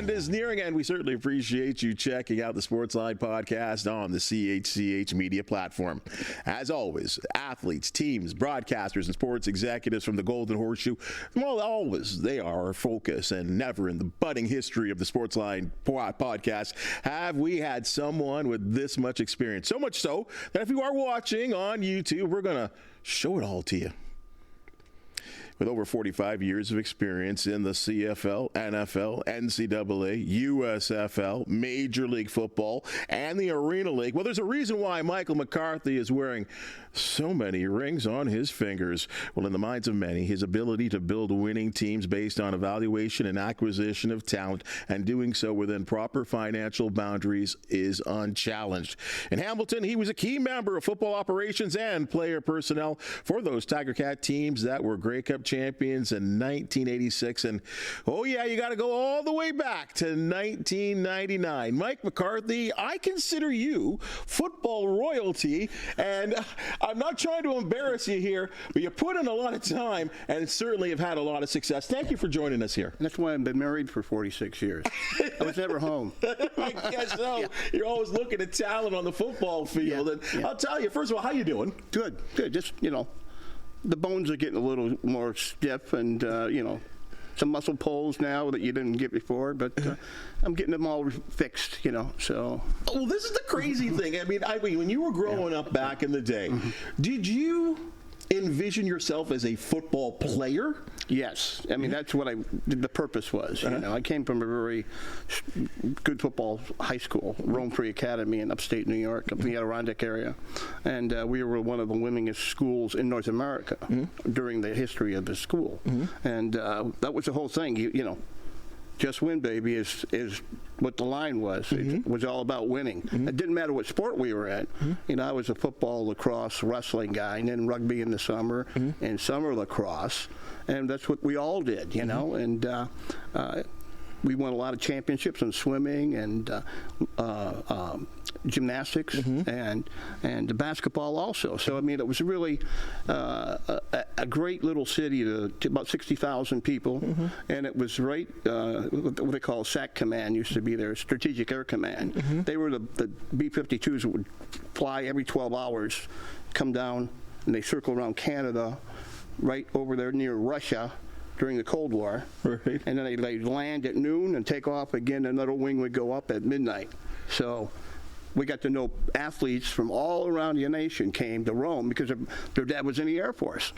weekend is nearing, and we certainly appreciate you checking out the Sportsline Podcast on the CHCH media platform. As always, athletes, teams, broadcasters, and sports executives from the Golden Horseshoe, well, always, they are our focus, and never in the budding history of the Sportsline Podcast have we had someone with this much experience. So much so that if you are watching on YouTube, we're going to show it all to you. With over 45 years of experience in the CFL, NFL, NCAA, USFL, Major League Football, and the Arena League. Well, there's a reason why Michael McCarthy is wearing so many rings on his fingers. Well, in the minds of many, his ability to build winning teams based on evaluation and acquisition of talent, and doing so within proper financial boundaries, is unchallenged. In Hamilton, he was a key member of football operations and player personnel for those Tiger Cat teams that were Grey Gup champions in 1986. And, oh yeah, you got to go all the way back to 1999. Mike McCarthy, I consider you football royalty, and I'm not trying to embarrass you here, but you put in a lot of time and certainly have had a lot of success. Thank you for joining us here. That's why I've been married for 46 years. I was never home. I guess so. Yeah. You're always looking at talent on the football field. Yeah. And Yeah. I'll tell you, first of all, how you doing? Good. Just, the bones are getting a little more stiff and, some muscle pulls now that you didn't get before, but I'm getting them all fixed, so. Well, this is the crazy thing. I mean, when you were growing up back in the day, did you envision yourself as a football player? Yes. I mean, that's what the purpose was. I came from a very good football high school, Rome Free Academy in upstate New York, up in the Adirondack area. And we were one of the winningest schools in North America during the history of the school. And that was the whole thing. Just win, baby, is what the line was. It was all about winning. It didn't matter what sport we were at. I was a football, lacrosse, wrestling guy, and then rugby in the summer, and summer lacrosse. And that's what we all did, and we won a lot of championships in swimming and gymnastics and basketball also. So, I mean, it was really a great little city to about 60,000 people, and it was right, what they call SAC Command used to be there, Strategic Air Command. They were the B-52s that would fly every 12 hours, come down, and they circle around Canada, right over there near Russia during the Cold War. Right. And then they'd land at noon and take off again. Another wing would go up at midnight. So we got to know athletes from all around the nation came to Rome because their dad was in the Air Force.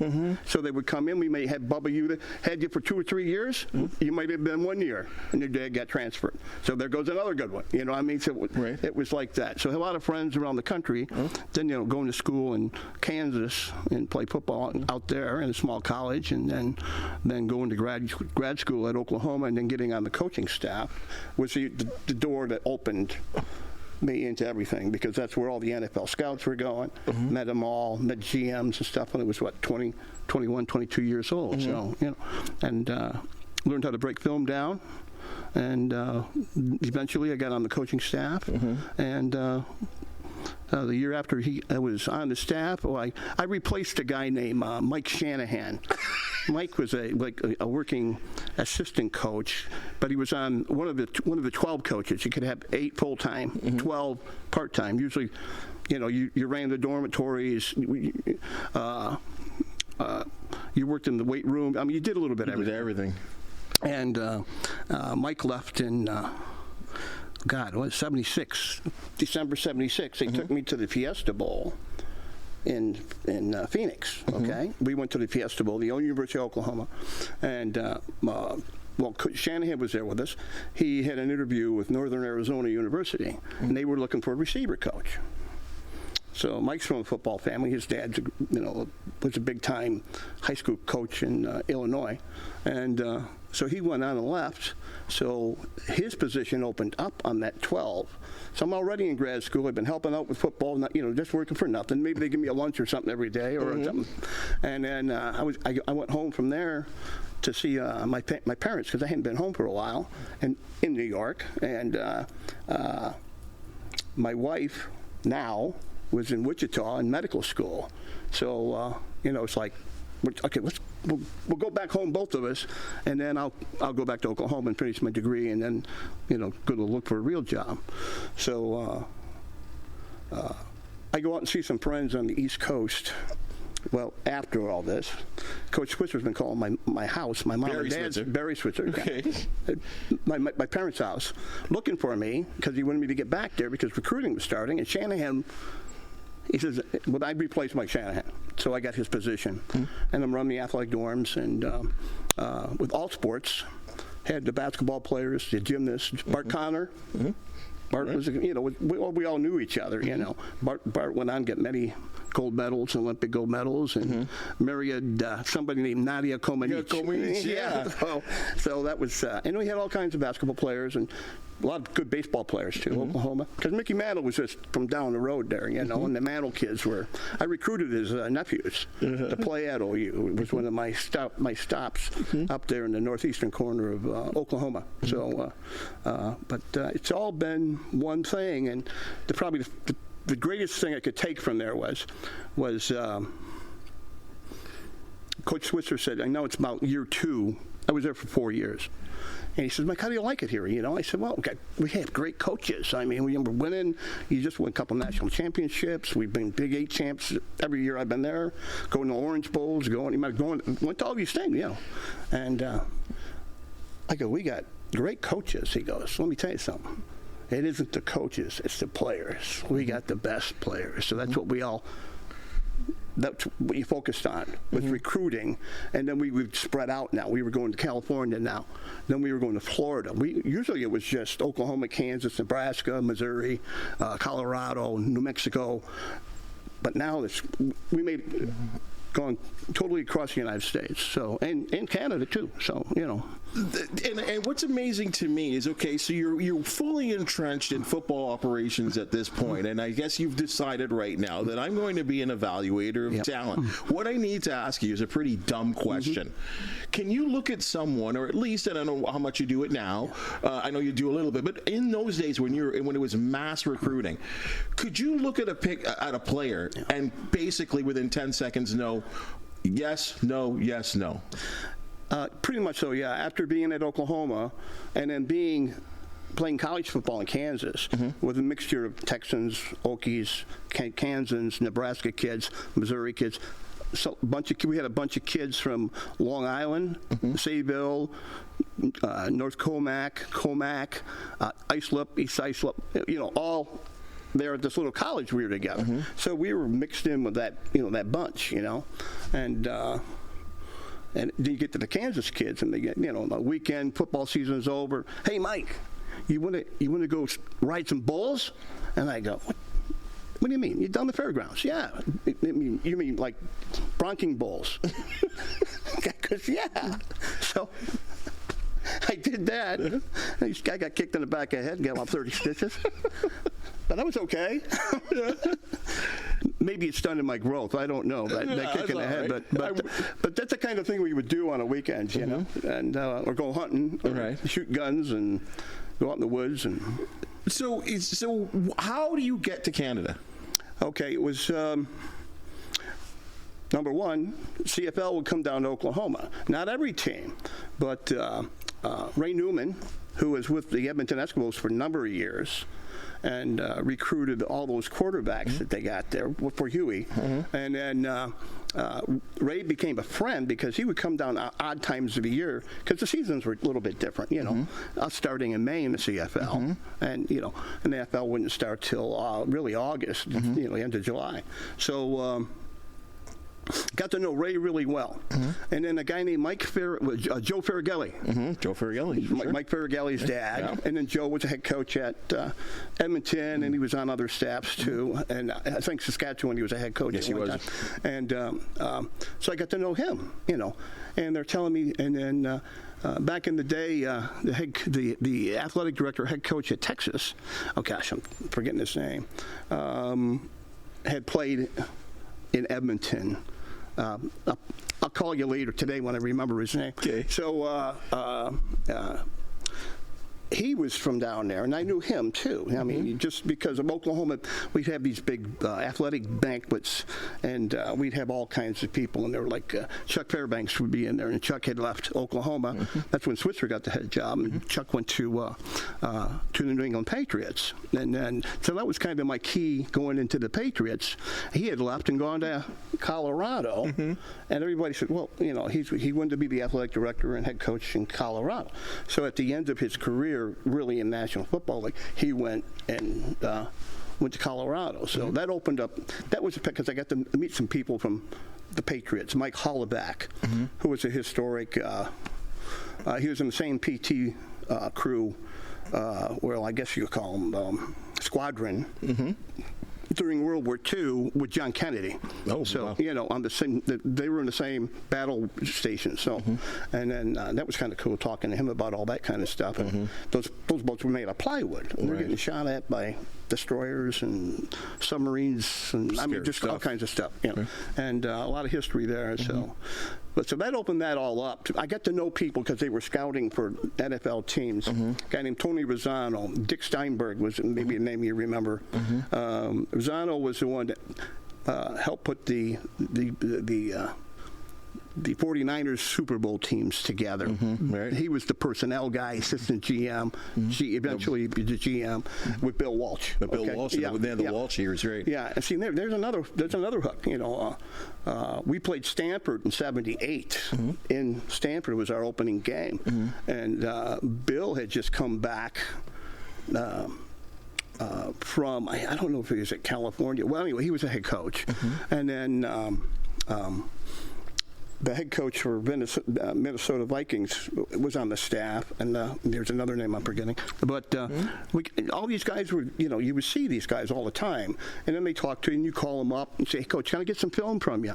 So they would come in. We may have Bubba, you had you for 2 or 3 years. You might have been 1 year, and your dad got transferred. So there goes another good one. You know what I mean? So it was like that. So a lot of friends around the country. Then going to school in Kansas and play football out there in a small college, and then going to grad school at Oklahoma, and then getting on the coaching staff was the door that opened me into everything, because that's where all the NFL scouts were going. Met them all, met GMs and stuff when it was 20, 21, 22 years old. So, and learned how to break film down. And eventually I got on the coaching staff. And the year after I was on the staff, I replaced a guy named Mike Shanahan. Mike was a working assistant coach, but he was on one of the 12 coaches. You could have 8 full-time, 12 part-time. Usually, you ran the dormitories. You worked in the weight room. I mean, you did a little bit of everything. And Mike left in 76, December 76. They took me to the Fiesta Bowl in Phoenix. Okay, we went to the Fiesta Bowl, the University of Oklahoma, and Shanahan was there with us. He had an interview with Northern Arizona University, and they were looking for a receiver coach. So Mike's from a football family. His dad, was a big-time high school coach in Illinois, and so he went on and left. So his position opened up on that 12. So I'm already in grad school. I've been helping out with football, just working for nothing. Maybe they give me a lunch or something every day or something. And then I went home from there to see my parents, because I hadn't been home for a while, and in New York. And my wife now was in Wichita in medical school. So, it's like okay, we'll go back home, both of us, and then I'll go back to Oklahoma and finish my degree, and then, go to look for a real job. So I go out and see some friends on the East Coast. Well, after all this, Coach Switzer's been calling my house, my mom and dad's, Barry Switzer, okay. my parents' house, looking for me because he wanted me to get back there because recruiting was starting, and Shanahan. He says, well, I'd replace Mike Shanahan. So I got his position. And I'm running the athletic dorms. And with all sports, had the basketball players, the gymnasts, Bart Connor. Bart was, we all knew each other, Bart went on to get many gold medals, Olympic gold medals, and married somebody named Nadia Comaneci. Yeah. So that was, and we had all kinds of basketball players and a lot of good baseball players, too, Oklahoma. Because Mickey Mantle was just from down the road there, and the Mantle kids were. I recruited his nephews to play at OU. It was one of my stops up there in the northeastern corner of Oklahoma. So, but it's all been one thing, and probably the greatest thing I could take from there was Coach Switzer said, I know it's about year 2. I was there for 4 years. And he says, Mike, how do you like it here? I said, well, okay, we have great coaches. I mean, we were winning. You just won a couple national championships. We've been Big 8 champs every year I've been there. Going to Orange Bowls, went to all these things, And I go, we got great coaches. He goes, let me tell you something. It isn't the coaches, it's the players. We got the best players. So that's that's what you focused on with recruiting, and then we would spread out now. We were going to California now. Then we were going to Florida. Usually it was just Oklahoma, Kansas, Nebraska, Missouri, Colorado, New Mexico. But now we made gone totally across the United States, so and Canada too. So And what's amazing to me is, okay, so you're fully entrenched in football operations at this point, and I guess you've decided right now that I'm going to be an evaluator of talent. What I need to ask you is a pretty dumb question. Can you look at someone, or at least, I don't know how much you do it now, I know you do a little bit, but in those days when it was mass recruiting, could you look at a player and basically within 10 seconds know yes, no, yes, no? Pretty much so, yeah. After being at Oklahoma and then playing college football in Kansas with a mixture of Texans, Okies, Kansans, Nebraska kids, Missouri kids. So we had a bunch of kids from Long Island, Sayville, North Comac, Islip, East Islip, all there at this little college we were together. So we were mixed in with that, that bunch, and then you get to the Kansas kids, and they get, the weekend football season is over. Hey, Mike, you want to go ride some bulls? And I go, what do you mean? You're down the fairgrounds? Yeah. You mean like bronking bulls? Because So I did that. This guy got kicked in the back of the head and got about 30 stitches. But that was okay. Maybe it's stunted my growth. I don't know. That kick in the head. Right. But that's the kind of thing we would do on a weekend, and or go hunting, or shoot guns, and go out in the woods. And so how do you get to Canada? Okay, it was. Number one, CFL would come down to Oklahoma. Not every team, but Ray Newman, who was with the Edmonton Eskimos for a number of years, and recruited all those quarterbacks that they got there for Huey. And then Ray became a friend because he would come down odd times of the year because the seasons were a little bit different, us starting in May in the CFL, and the NFL wouldn't start till really August, end of July. So got to know Ray really well. And then a guy named Joe Faragelli. Joe Faragelli. Mike Faragelli's dad. Yeah. And then Joe was a head coach at Edmonton, and he was on other staffs too. And I think Saskatchewan, he was a head coach. Yes, he was. And so I got to know him, And they're telling me, and then back in the day, the athletic director, head coach at Texas, oh gosh, I'm forgetting his name, had played in Edmonton. I'll call you later today when I remember his name. Okay. So he was from down there, and I knew him too. I mean, just because of Oklahoma, we'd have these big athletic banquets, and we'd have all kinds of people, and they were like Chuck Fairbanks would be in there, and Chuck had left Oklahoma. That's when Switzer got the head job, and Chuck went to the New England Patriots, and then so that was kind of my key going into the Patriots. He had left and gone to Colorado, and everybody said, well, you know, he wanted to be the athletic director and head coach in Colorado. So at the end of his career, really in National Football League, he went and went to Colorado. So that opened up. That was because I got to meet some people from the Patriots. Mike Hollaback, who was a historic. He was in the same PT crew. Well, I guess you could call him squadron. During World War II with John Kennedy. Oh, so, wow. You know, on the same, they were in the same battle station. So, and then that was kind of cool talking to him about all that kind of stuff. And those boats were made of plywood. And they're getting shot at by destroyers and submarines and I mean, just stuff. All kinds of stuff. You know, and a lot of history there. So. But so that opened that all up. I got to know people because they were scouting for NFL teams. A guy named Tony Rosano, Dick Steinberg was maybe a name you remember. Rosano was the one that helped put the 49ers Super Bowl teams together. Right. He was the personnel guy, assistant GM, eventually the GM with Bill Walsh. Bill Walsh, the Walsh years, right? Yeah, and see, there's another hook. You know, we played Stanford in '78. In Stanford was our opening game, and Bill had just come back. From I don't know if he was at California. Well, anyway, he was a head coach, and then. The head coach for Minnesota Vikings was on the staff, and there's another name I'm forgetting. But all these guys were, you know, you would see these guys all the time, and then they talk to you, and you call them up and say, hey, Coach, can I get some film from you?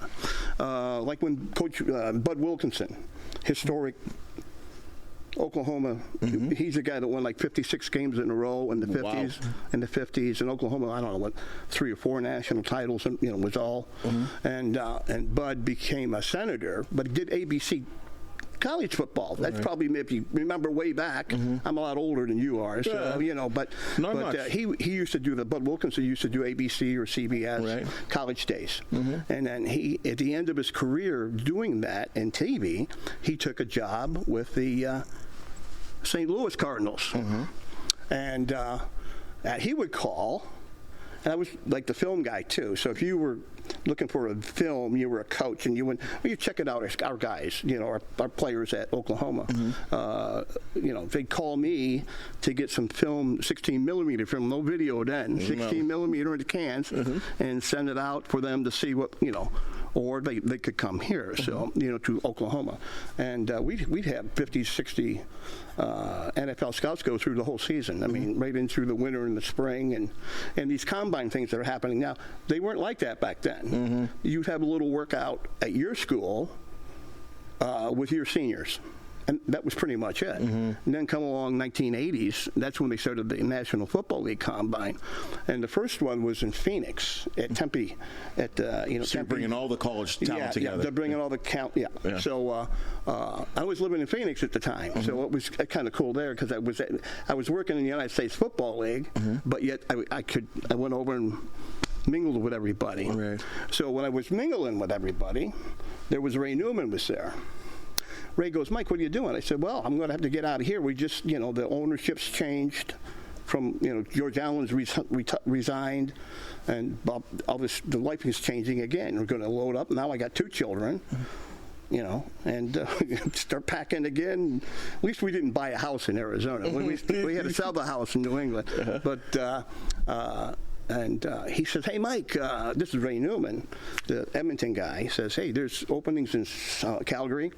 Like when Coach Bud Wilkinson, historic Oklahoma, he's a guy that won like 56 games in a row in the 50s. Wow. In the 50s, in Oklahoma, I don't know what, 3 or 4 national titles, and you know, was all. And Bud became a senator, but he did ABC college football. That's probably, if you remember way back, I'm a lot older than you are, so you know. But he used to do Bud Wilkinson used to do ABC or CBS college days, and then he at the end of his career doing that in TV, he took a job with the St. Louis Cardinals, and he would call. And I was like the film guy too. So if you were looking for a film, you were a coach, and you check it out. Our guys, you know, our players at Oklahoma, you know, they'd call me to get some film, 16 millimeter film, no video then, 16 millimeter in the cans, and send it out for them to see what, you know. Or they could come here, so you know, to Oklahoma, and we'd have 50, 60 NFL scouts go through the whole season. I mean, right in through the winter and the spring, and these combine things that are happening now, they weren't like that back then. You'd have a little workout at your school with your seniors. And that was pretty much it. And then come along 1980s, that's when they started the National Football League Combine. And the first one was in Phoenix at Tempe. So you're bringing all the college talent together. Yeah, they're bringing all the So I was living in Phoenix at the time. So it was kind of cool there because I was working in the United States Football League, but yet I went over and mingled with everybody. Right. So when I was mingling with everybody, there was Ray Newman was there. Ray goes, Mike, what are you doing? I said, well, I'm going to have to get out of here. We just, you know, the ownership's changed from, you know, George Allen's resigned, and the life is changing again. We're going to load up. Now I got 2 children, you know, and start packing again. At least we didn't buy a house in Arizona. We had to sell the house in New England. But he says, hey, Mike, this is Ray Newman, the Edmonton guy. He says, hey, there's openings in Calgary.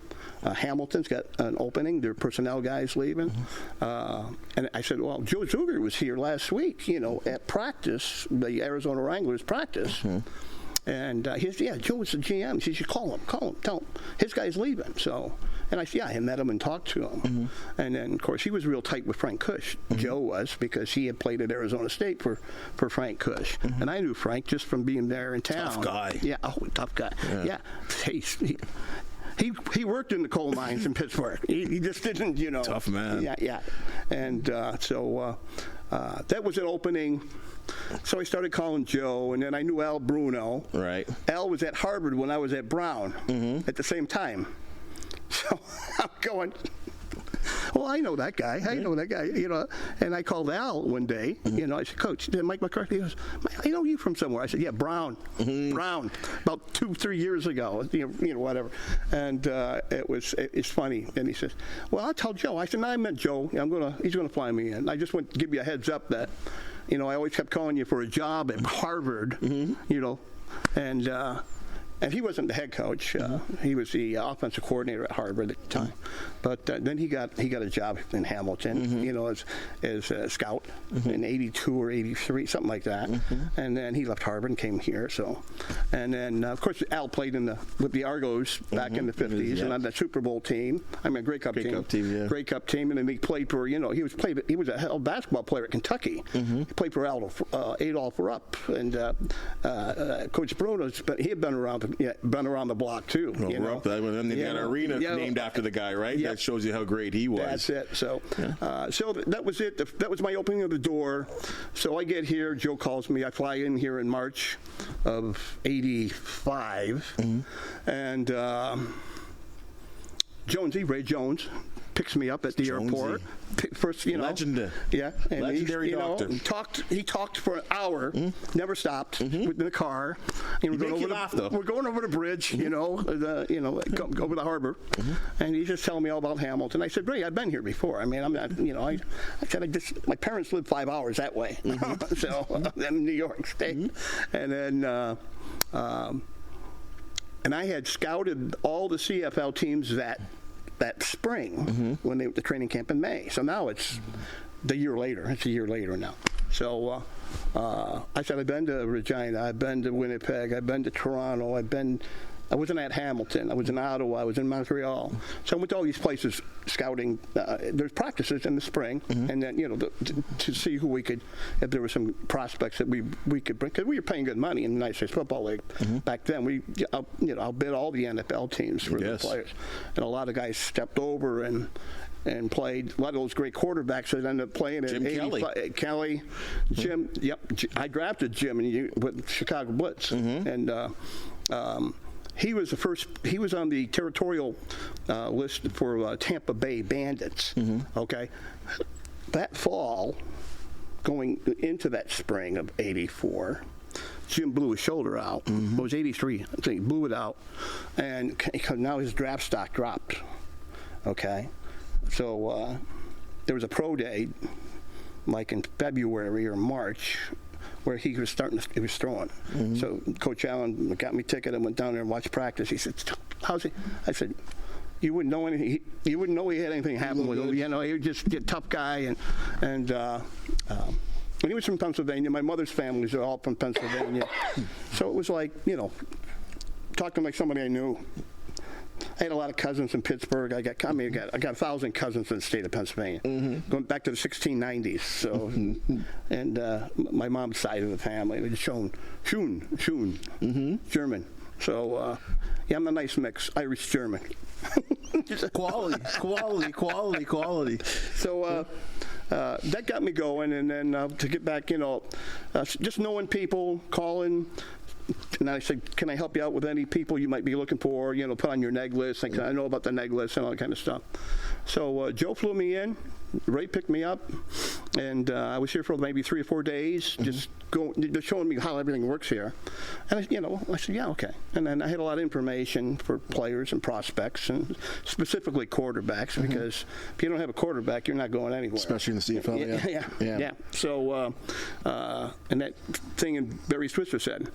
Hamilton's got an opening. Their personnel guys leaving. And I said, well, Joe Zuger was here last week, you know, at practice, the Arizona Wranglers practice. And he said, yeah, Joe's the GM. He said, call him, tell him. His guy's leaving. So, and I met him and talked to him. And then, of course, he was real tight with Frank Kush. Joe was, because he had played at Arizona State for Frank Kush. And I knew Frank just from being there in town. Tough guy. Yeah, tough guy. Yeah. Hey, he worked in the coal mines in Pittsburgh. He just didn't, you know. Tough man. Yeah. And so that was an opening. So I started calling Joe, and then I knew Al Bruno. Right. Al was at Harvard when I was at Brown at the same time. So I'm going, well, I know that guy. You know. And I called Al one day. You know, I said, Coach, Mike McCarthy. He goes, I know you from somewhere. I said, yeah, Brown. Brown. About 2-3 years ago. You know, whatever. And it's funny. And he says, well, I'll tell Joe. I said, no, I met Joe. He's gonna fly me in. I just want to give you a heads up that, you know, I always kept calling you for a job at Harvard. You know, and he wasn't the head coach. He was the offensive coordinator at Harvard at the time. But then he got a job in Hamilton, you know, as a scout in '82 or '83, something like that. And then he left Harvard and came here. So, and then of course Al played with the Argos back in the '50s and on the Super Bowl team. I mean, Grey Gup team. Grey Gup team, and then he played for, you know, he was a hell of a basketball player at Kentucky. He played for Adolph Rupp and Coach Bruno's, but he had been around the block too. Well, you know? Rupp, and they got an arena named after the guy, right? That shows you how great he was. That's it. So, so that was it. That was my opening of the door. So I get here. Joe calls me. I fly in here in March of '85, and Ray Jones picks me up at the airport. First, you know, legendary. Yeah, and legendary doctor. He talked for an hour, never stopped in the car. And we're going over the bridge, you know, over the harbor, and he's just telling me all about Hamilton. I said, Ray, I've been here before. I mean, I'm not, you know, I said my parents lived 5 hours that way, so in New York State, and then. And I had scouted all the CFL teams that spring when they went to training camp in May. So now it's the year later. It's a year later now. So I said, I've been to Regina, I've been to Winnipeg, I've been to Toronto, I wasn't at Hamilton, I was in Ottawa, I was in Montreal. So I went to all these places scouting. There's practices in the spring, and then, you know, to see who we could, if there were some prospects that we could bring, because we were paying good money in the United States Football League back then. I'll bid all the NFL teams for the players, and a lot of guys stepped over and played. A lot of those great quarterbacks that ended up playing at Jim Kelly, Jim. Yep, I drafted Jim with Chicago Blitz, and he was the first. He was on the territorial list for Tampa Bay Bandits. Okay, that fall, going into that spring of '84. Jim blew his shoulder out. It was '83. I think he blew it out, and now his draft stock dropped. Okay, so there was a pro day, like in February or March, where he was throwing. So Coach Allen got me a ticket and went down there and watched practice. He said, "How's he?" I said, "You wouldn't know anything. You wouldn't know he had anything happen with him. You know, he was just a tough guy." And he was from Pennsylvania. My mother's families are all from Pennsylvania. So it was like, you know, talking like somebody I knew. I had a lot of cousins in Pittsburgh. I got 1,000 cousins in the state of Pennsylvania, going back to the 1690s. So, and my mom's side of the family, it was Schoen, German. So, yeah, I'm a nice mix, Irish German. Quality. So that got me going, and then to get back, you know, just knowing people, calling. And I said, can I help you out with any people you might be looking for, you know, put on your neg list. Like, I know about the neg list and all that kind of stuff. So Joe flew me in. Ray picked me up. And I was here for maybe 3 or 4 days, just showing me how everything works here. And, I said, yeah, okay. And then I had a lot of information for players and prospects, and specifically quarterbacks, because if you don't have a quarterback, you're not going anywhere. Especially in the CFL, yeah. So, and that thing Barry Switzer said,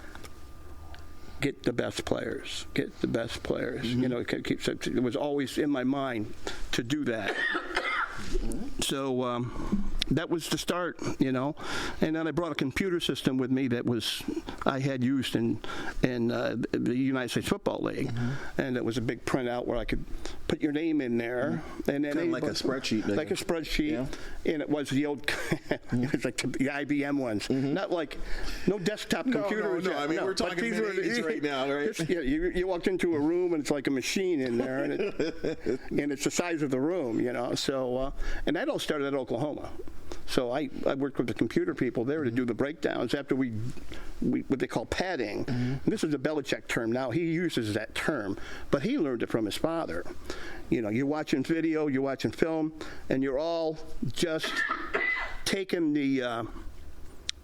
get the best players. You know, it was always in my mind to do that. So that was the start, and then I brought a computer system with me that I had used in the United States Football League, and it was a big printout where I could put your name in there, and then like a spreadsheet, like a spreadsheet, and it was the old, it was like the IBM ones, not like no desktop computers. No. I mean, we're talking these right now, right? You walked into a room and it's like a machine in there, and it's the size of the room, So, and that all started at Oklahoma. So I worked with the computer people there to do the breakdowns after we what they call padding. And this is a Belichick term now. He uses that term, but he learned it from his father. You're watching video, you're watching film, and you're all just taking the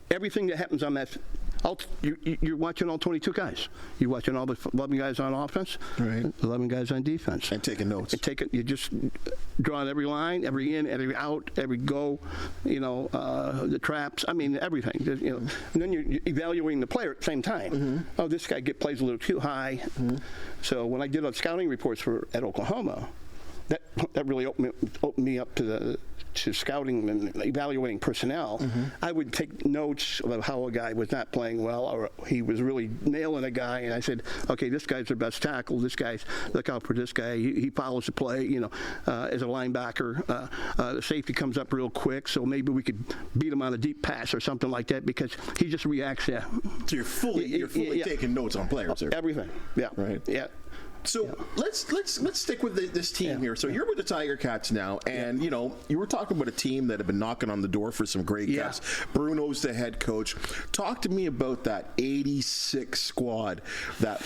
everything that happens on that. You're watching all 22 guys. You're watching all the 11 guys on offense, right? 11 guys on defense, and taking notes. You just draw every line, every in, every out, every go. The traps. I mean, everything. And then you're evaluating the player at the same time. Oh, this guy plays a little too high. So when I did scouting reports at Oklahoma, that really opened me up to scouting and evaluating personnel. I would take notes of how a guy was not playing well, or he was really nailing a guy, and I said, okay, this guy's their best tackle. This guy's, look out for this guy. He follows the play, as a linebacker. The safety comes up real quick, so maybe we could beat him on a deep pass or something like that because he just reacts. Yeah. So you're fully taking notes on players there. Everything. Yeah. Right. Yeah. So let's stick with this team here. So you're with the Tiger Cats now, and you were talking about a team that had been knocking on the door for some Grey Gups. Bruno's the head coach. Talk to me about that 86 squad that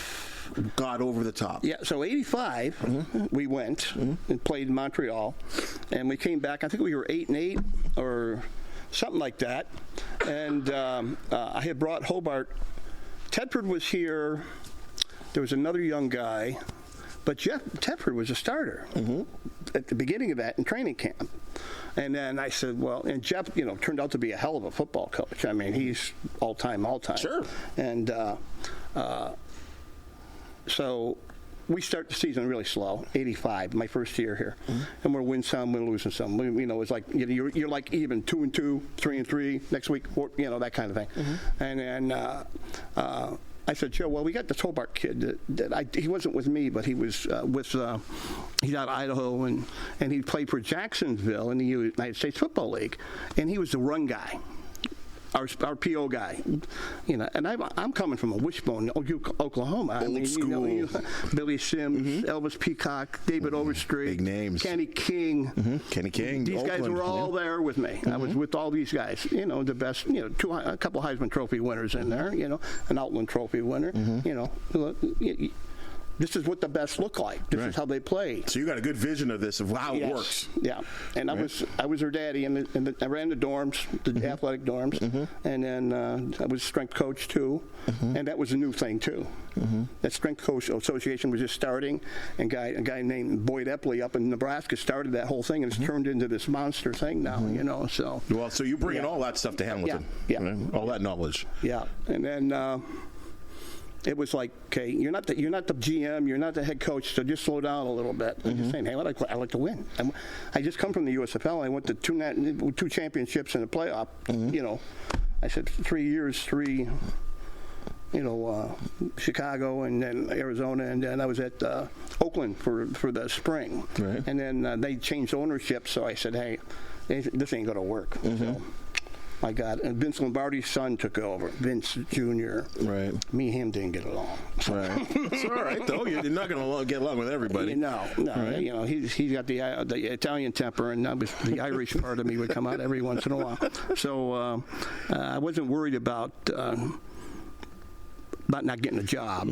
got over the top. Yeah, so 85, we went and played in Montreal, and we came back. I think we were 8-8 or something like that. And I had brought Hobart. Tedford was here. There was another young guy, but Jeff Tedford was a starter at the beginning of that in training camp. And then I said, well, and Jeff, turned out to be a hell of a football coach. I mean, he's all-time. Sure. And so we start the season really slow, 85, my first year here. And we're win some, we're losing some. It's like, you're like even 2-2, 3-3, next week, that kind of thing. And then I said, Joe, well, we got this Hobart kid he wasn't with me, but he was he's out of Idaho, and he played for Jacksonville in the United States Football League, and he was the run guy. Our PO guy, and I'm coming from a wishbone, Oklahoma. Old school. Billy Sims, Elvis Peacock, David Overstreet, big names. Kenny King. Kenny King. These Oakland, guys were all there with me. I was with all these guys. The best. A couple Heisman Trophy winners in there. An Outland Trophy winner. This is what the best look like. This is how they play. So you got a good vision of this, of how it works. Yeah, and I was her daddy, and I ran the dorms, the athletic dorms, and then I was strength coach too, and that was a new thing too. That strength coach association was just starting, and a guy named Boyd Epley up in Nebraska started that whole thing, and it's turned into this monster thing now. So so you bring in all that stuff to Hamilton, all that knowledge. Yeah, and then. It was like, okay, you're not the GM, you're not the head coach, so just slow down a little bit. I'm just saying, hey, I like to win. I just come from the USFL. I went to two championships and a playoff. I said 3 years, Chicago and then Arizona, and then I was at Oakland for the spring. Right. And then they changed ownership, so I said, hey, this ain't going to work. So, my God, and Vince Lombardi's son took over, Vince Jr. Right. Me and him didn't get along. Right. It's all right, though. You're not going to get along with everybody. No. Right. He's got the Italian temper, and the Irish part of me would come out every once in a while. So I wasn't worried about not getting a job.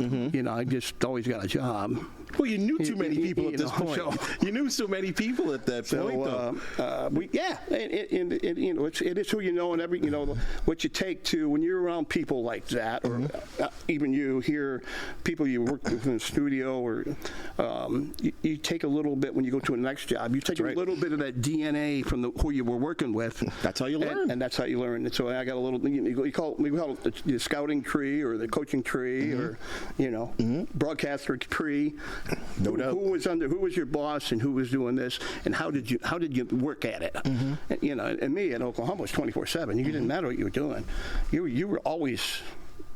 I just always got a job. Well, you knew too many people at this point. You knew so many people at that point, though. It is who you know, and what you take to when you're around people like that, or even you hear people you work with in the studio, or you take a little bit when you go to a next job. You take a little bit of that DNA from who you were working with. That's how you learn, and that's how you learn. And so I got a little. We call it the scouting tree, or the coaching tree, or broadcaster tree. No doubt. Who was your boss and who was doing this and how did you work at it? You know, and me in Oklahoma was 24/7. You didn't matter what you were doing. You were always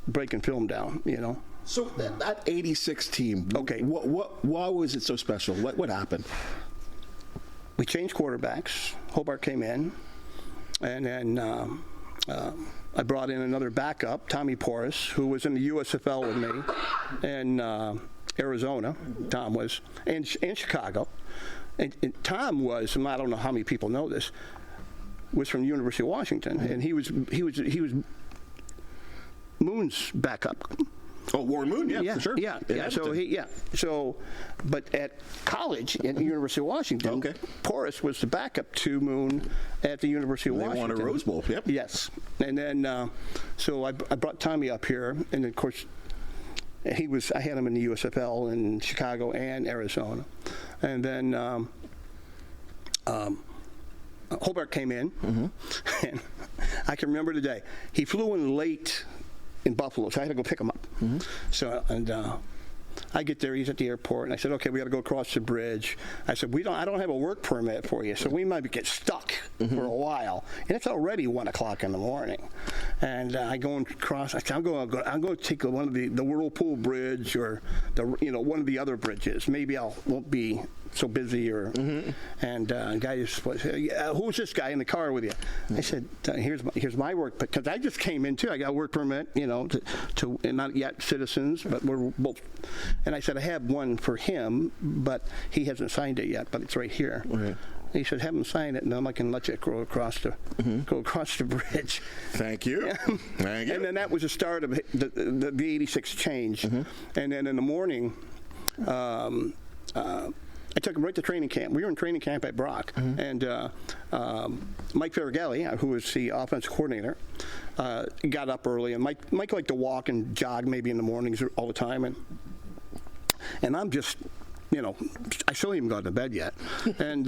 breaking film down, you know. So that 86 team, okay, why was it so special? What happened? We changed quarterbacks. Hobart came in, and then I brought in another backup, Tommy Porras, who was in the USFL with me, in Arizona. Tom was, and Chicago. And Tom was, and I don't know how many people know this, was from the University of Washington, and he was Moon's backup. Oh, Warren Moon, yeah, for sure. Yeah. So, but at college at the University of Washington, Porras was the backup to Moon at the University of Washington. They won a Rose Bowl. Yep. Yes, and then so I brought Tommy up here, and of course, I had him in the USFL in Chicago and Arizona, and then Hobart came in, and I can remember the day he flew in late in Buffalo, so I had to go pick him up. So, and I get there, he's at the airport, and I said, okay, we got to go across the bridge. I said, I don't have a work permit for you, so we might get stuck for a while. And it's already 1 o'clock in the morning. And I go and cross, I said, I'm going to take one of the Whirlpool Bridge or one of the other bridges. Maybe won't be so busy and guy just said, who's this guy in the car with you? I said, here's my work, because I just came in too. I got a work permit, to not yet citizens, but we're both. And I said, I have one for him, but he hasn't signed it yet, but it's right here. Right. He said, have him sign it, and then I can let you go across the bridge. Thank you. Thank you. And then that was the start of the 86 change. And then in the morning, I took him right to training camp. We were in training camp at Brock, and Mike Farragelli, who was the offensive coordinator, got up early. And Mike liked to walk and jog maybe in the mornings all the time, and I'm just, I still haven't gone to bed yet. And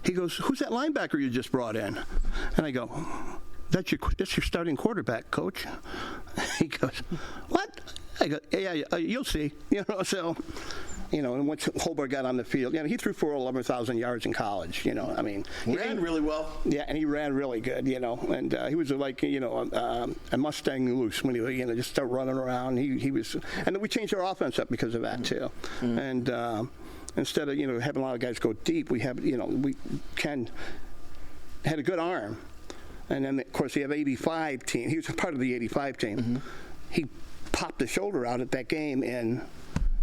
he goes, "Who's that linebacker you just brought in?" And I go, That's your starting quarterback, coach." He goes, "What?" I go, "Yeah, you'll see." So. And once Hobart got on the field, he threw for 11,000 yards in college. He ran really well. Yeah, and he ran really good. And he was like, a Mustang loose when he, just started running around. He was, and then we changed our offense up because of that too. And instead of having a lot of guys go deep, we have Ken had a good arm, and then of course he had 85 team. He was a part of the 85 team. He popped the shoulder out at that game in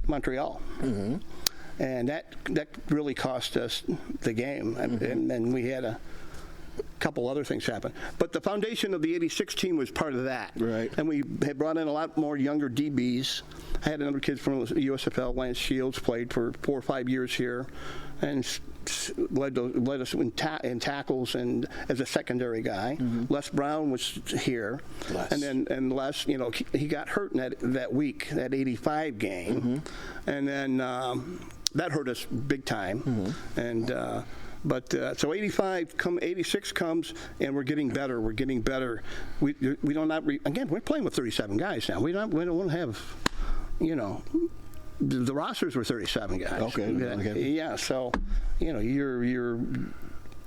Montreal, and that really cost us the game, and then we had a couple other things happen. But the foundation of the 86 team was part of that, right? And we had brought in a lot more younger DBs. I had another kid from the USFL, Lance Shields, played for 4 or 5 years here, and led us in tackles and as a secondary guy. Les Brown was here, and Les, he got hurt in that week, that 85 game, and then that hurt us big time. And so 86 comes, and we're getting better. We're getting better. We don't again. We're playing with 37 guys now. We don't have, the rosters were 37 guys. Okay. Yeah. So, you're.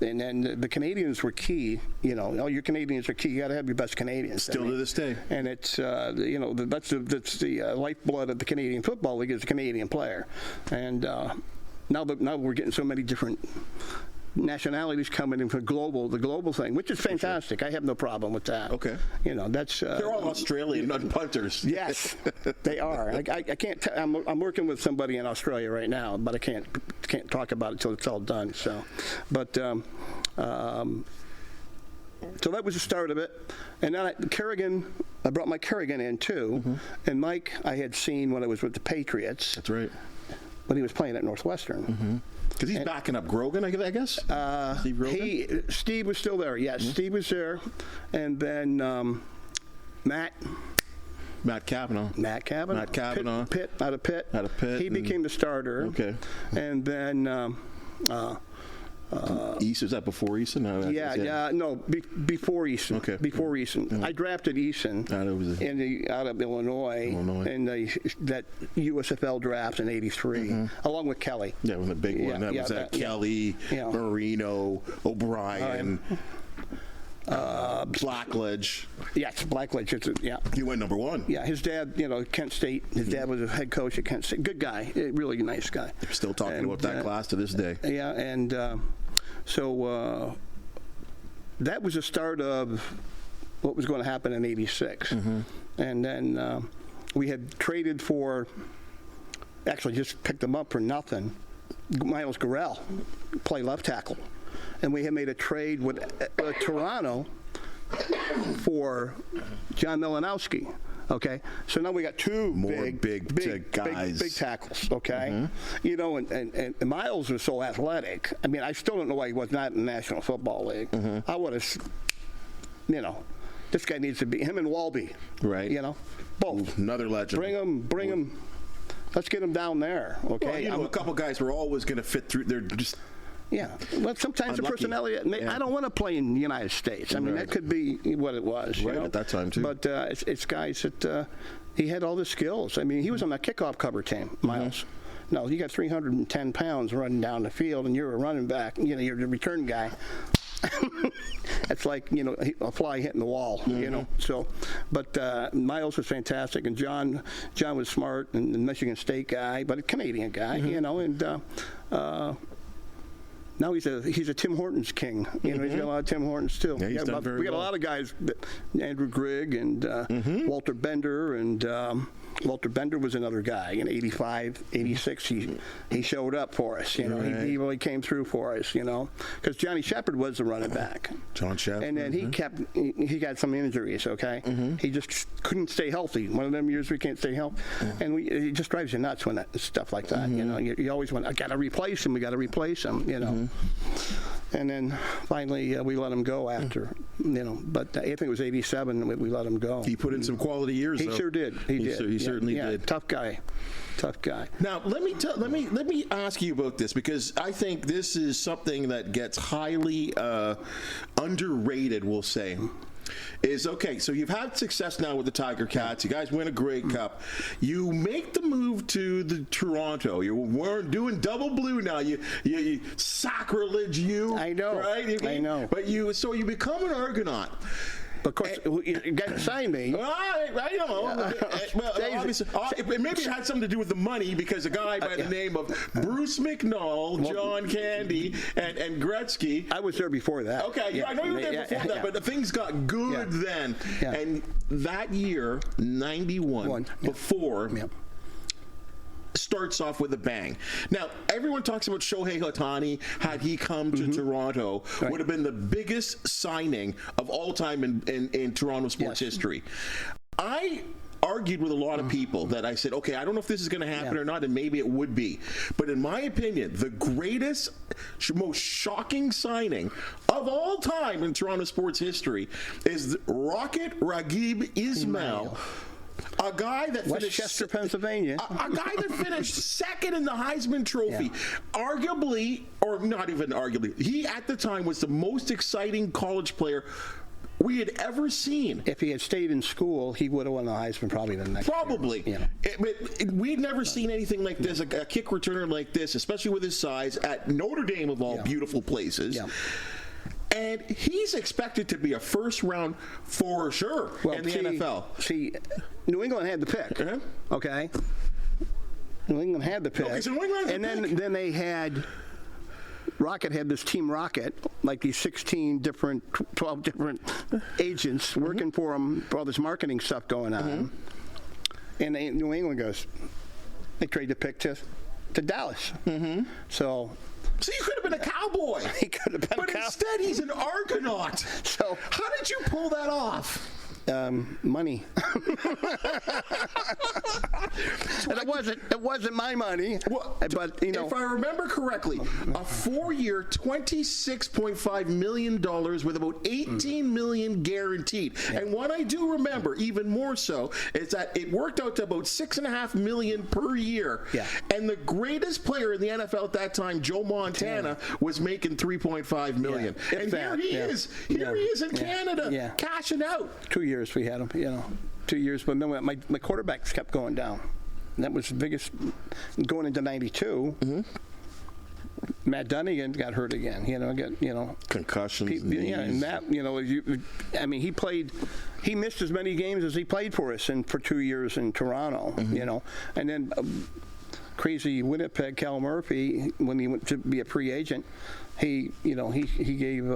And then the Canadians were key. All your Canadians are key. You got to have your best Canadians. Still to this day. And it's that's the lifeblood of the Canadian Football League is a Canadian player. And now we're getting so many different nationalities coming in for the global thing, which is fantastic. I have no problem with that. Okay. That's they're all Australian punters. Yes, they are. I can't. I'm working with somebody in Australia right now, but I can't talk about it until it's all done. So, but so that was the start of it. And then I brought Mike Kerrigan in too. And Mike, I had seen when I was with the Patriots. That's right. When he was playing at Northwestern. Because he's backing up Grogan, I guess? Steve was still there, yes. Steve was there. And then Matt Cavanaugh. Pitt, out of Pitt. He became the starter. Okay. And then East, was that before Easton? No, before Easton. Okay. Before Easton. I drafted Easton out of Illinois. in that USFL draft in '83, along with Kelly. Yeah, with the big one. That was Kelly, Marino, O'Brien. Blackledge. Yes, Blackledge. He went number 1. Yeah, his dad, Kent State. His dad was a head coach at Kent State. Good guy, really nice guy. Still talking about that class to this day. Yeah, and so that was the start of what was going to happen in '86. And then we had traded for, actually just picked them up for nothing, Miles Garrell, play left tackle. And we had made a trade with Toronto for John Milanowski. Okay, so now we got two big guys, big tackles. Okay, and Miles was so athletic. I mean, I still don't know why he was not in the National Football League. I would have, this guy needs to be him and Walby. Right. Both. Another legend. Bring him. Let's get him down there. Okay. Well, a couple guys were always going to fit through. They're just. Yeah, well, sometimes the personality. I don't want to play in the United States. I mean, that could be what it was. Right, at that time, too. But it's guys that he had all the skills. I mean, he was on the kickoff cover team, Miles. No, you got 310 pounds running down the field, and you're a running back. You're the return guy. It's like, a fly hitting the wall, So, but Miles was fantastic, and John was smart, and a Michigan State guy, but a Canadian guy, and now he's a Tim Hortons king. He's got a lot of Tim Hortons too. Yeah, we got a lot of guys, Andrew Grigg and Walter Bender, and Walter Bender was another guy. In '85, '86, he showed up for us. He really came through for us. Because Johnny Shepard was the running back. John Shepard. And then he got some injuries. Okay, he just couldn't stay healthy. One of them years we can't stay healthy, and it just drives you nuts when stuff like that. You always want, I got to replace him. We got to replace him. And then finally we let him go after, But I think it was '87 we let him go. He put in some quality years. He sure did. He certainly did. Tough guy. Now let me ask you about this, because I think this is something that gets highly underrated. We'll say. So you've had success now with the Tiger Cats. You guys win a Grey Gup. You make the move to the Toronto. You're doing double blue now. You sacrilege you. I know. Right? I know. But you become an Argonaut. Of course, you got to sign me. I know. Well, maybe it had something to do with the money, because a guy by the name of Bruce McNall, John Candy, and Gretzky. I was there before that. Okay, I know you were there before that, but the things got good then. Yeah. And that year, 91, before... Yeah. Starts off with a bang. Now, everyone talks about Shohei Ohtani. Had he come to Toronto, would have been the biggest signing of all time in Toronto sports history. I argued with a lot of people that I said, okay, I don't know if this is going to happen or not, and maybe it would be. But in my opinion, the greatest, most shocking signing of all time in Toronto sports history is Rocket Raghib Ismail. A guy that Westchester, Pennsylvania. A guy that finished second in the Heisman Trophy. Arguably, or not even arguably, he at the time was the most exciting college player we had ever seen. If he had stayed in school, he would have won the Heisman probably the next year. But we'd never seen anything like this, a kick returner like this, especially with his size, at Notre Dame of all beautiful places. Yeah. And he's expected to be a first round for sure in the NFL. See, New England had the pick. Okay? New England had the pick. So New England had the pick. Then they had... Rocket had this Team Rocket, like these 12 different agents working for him, for all this marketing stuff going on. And New England goes, they trade the pick to Dallas. So he could have been a Cowboy. He could have been But instead, he's an Argonaut. So how did you pull that off? Money. And it wasn't my money. Well, but you know, if I remember correctly, a 4-year, $26.5 million with about $18 million guaranteed. Yeah. And what I do remember, even more so, is that it worked out to about $6.5 million per year. Yeah. And the greatest player in the NFL at that time, Joe Montana, was making $3.5 million. Yeah. And here he is in Canada, cashing out. 2 years we had him, 2 years. But then my quarterbacks kept going down. And that was the biggest, going into 92. Mm-hmm. Matt Dunnigan got hurt again. Concussions. And Matt, he missed as many games as he played for us for 2 years in Toronto. Mm-hmm. And then crazy Winnipeg Cal Murphy, when he went to be a free agent, he gave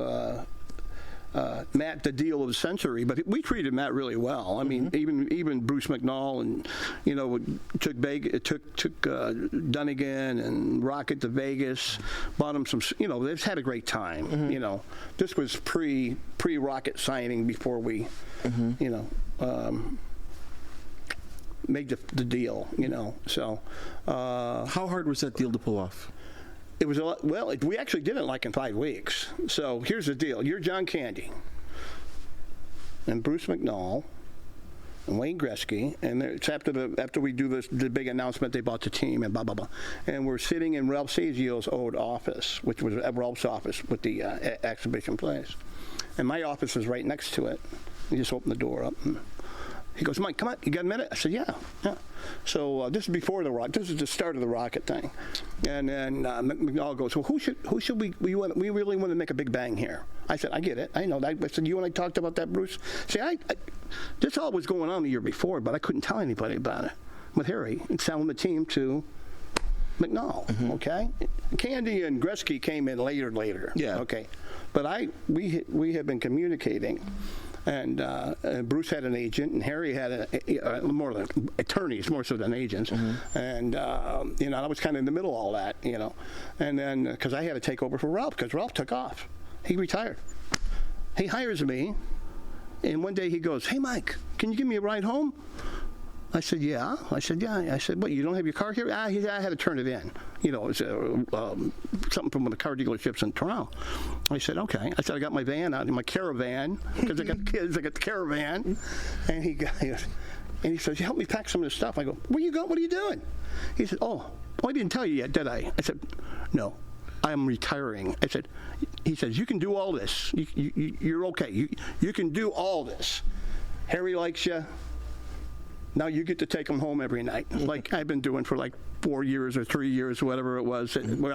Matt the deal of the century, but we treated Matt really well. I mean, even Bruce McNall and took Dunnigan and Rocket to Vegas, bought him some. They've had a great time. Mm-hmm. This was pre Rocket signing before we, made the deal. So how hard was that deal to pull off? It was a lot. Well, we actually did it in 5 weeks. So here's the deal: you're John Candy, and Bruce McNall, and Wayne Gretzky, and it's after we do the big announcement they bought the team and blah blah blah, and we're sitting in Ralph Sagio's old office, which was Ralph's office with the exhibition place, and my office was right next to it. You just open the door up. And he goes, Mike, come on, you got a minute? I said, yeah. So this is before the Rocket. This is the start of the Rocket thing. And then McNall goes, well, who should we really want to make a big bang here? I said, I get it. I know that. I said, you and I talked about that, Bruce? See, this all was going on the year before, but I couldn't tell anybody about it. With Harry and selling the team to McNall, okay? Candy and Gretzky came in later. Yeah. Okay. But we had been communicating. And Bruce had an agent, and Harry had more than attorneys, more so than agents. Mm-hmm. And I was kind of in the middle of all that, And then because I had to take over for Ralph, because Ralph took off, he retired. He hires me, and one day he goes, "Hey, Mike, can you give me a ride home?" I said, yeah. I said, what, you don't have your car here? I had to turn it in. It was something from one of the car dealerships in Toronto. I said, okay. I said, I got my van out, my caravan, because I got kids, I got the caravan. And he says, help me pack some of this stuff. I go, where you going? What are you doing? He said, oh, I didn't tell you yet, did I? I said, no, I'm retiring. He says, you can do all this. You're okay. You can do all this. Harry likes you. Now you get to take them home every night, like I've been doing for 4 years or 3 years, whatever it was. And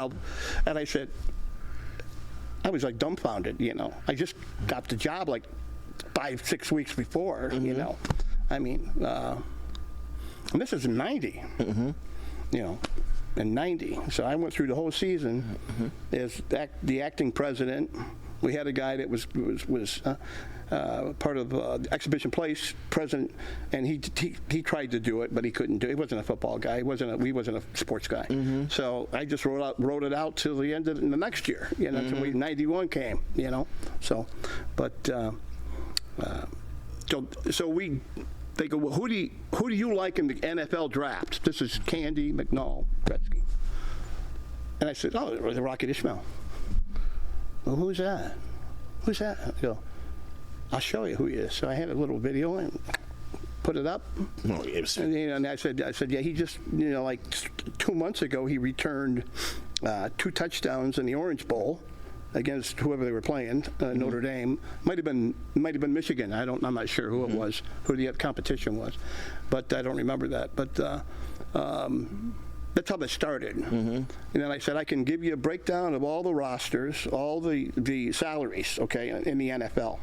I said, I was dumbfounded, I just got the job 5-6 weeks before, I mean, and this is in 90, in 90. So I went through the whole season as the acting president. We had a guy that was part of the Exhibition Place president, and he tried to do it, but he couldn't do it. He wasn't a football guy. He wasn't a sports guy. Mm-hmm. So I just wrote it out till the end of the next year. Until 91 came. So, but they go, well, who do you like in the NFL draft? This is Candy, McNall, Gretzky, and I said, oh, the Rocket Ismail. Well, who's that? Who's that? I go, I'll show you who he is. So I had a little video and put it up. Oh, yes. And I said, yeah, he just, 2 months ago, he returned 2 touchdowns in the Orange Bowl against whoever they were playing, Notre Dame. Might have been Michigan. I'm not sure who it was, who the competition was, but I don't remember that. But that's how that started. Mm-hmm. And then I said, I can give you a breakdown of all the rosters, all the salaries, okay, in the NFL.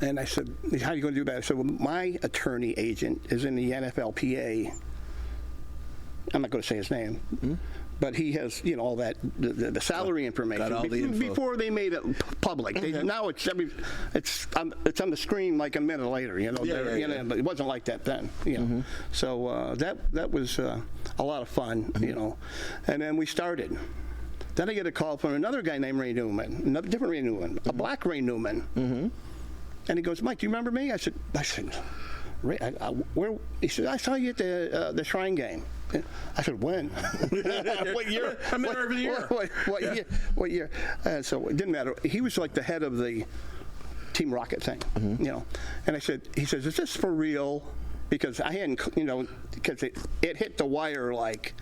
And I said, how are you going to do that? I said, well, my attorney agent is in the NFLPA. I'm not going to say his name. Mm-hmm. But he has, all that, the salary information. Got all the info. Before they made it public. Now it's on the screen like a minute later, but it wasn't like that then, Mm-hmm. So that was a lot of fun, Mm-hmm. And then we started. Then I get a call from another guy named Ray Newman, another different Ray Newman, a black Ray Newman. Mm-hmm. And he goes, Mike, do you remember me? I said, where? He said, I saw you at the Shrine game. I said, when? What year? I met her every year. What year? So it didn't matter. He was like the head of the Team Rocket thing, you know. And he says, is this for real? Because I hadn't, you know, because it hit the wire like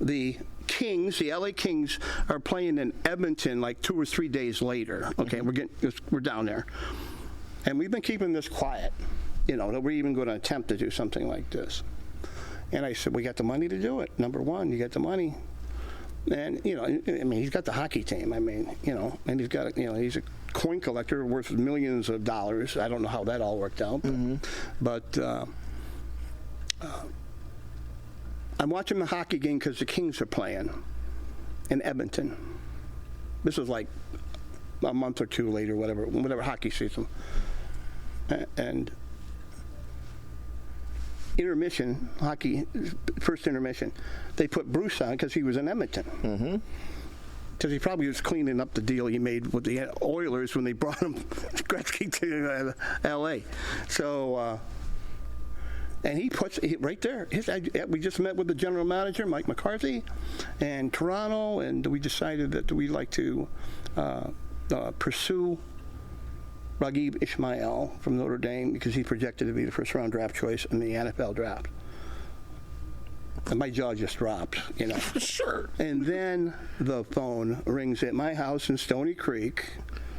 the Kings, the LA Kings, are playing in Edmonton like 2 or 3 days later. Okay, we're down there, and we've been keeping this quiet. You know, that we're even going to attempt to do something like this. And I said, we got the money to do it. Number one, you got the money. And, you know, I mean, he's got the hockey team. I mean, you know, and he's got, you know, he's a coin collector worth millions of dollars. I don't know how that all worked out. But I'm watching the hockey game because the Kings are playing in Edmonton. This was like a month or two later, whatever hockey season. And intermission, hockey, first intermission, they put Bruce on because he was in Edmonton. Because he probably was cleaning up the deal he made with the Oilers when they brought him Gretzky to L.A. So, and he puts right there. We just met with the general manager, Mike McCarthy, and Toronto, and we decided that we'd like to pursue Raghib Ismail from Notre Dame because he's projected to be the first-round draft choice in the NFL draft. And my jaw just dropped, you know. Sure. And then the phone rings at my house in Stony Creek.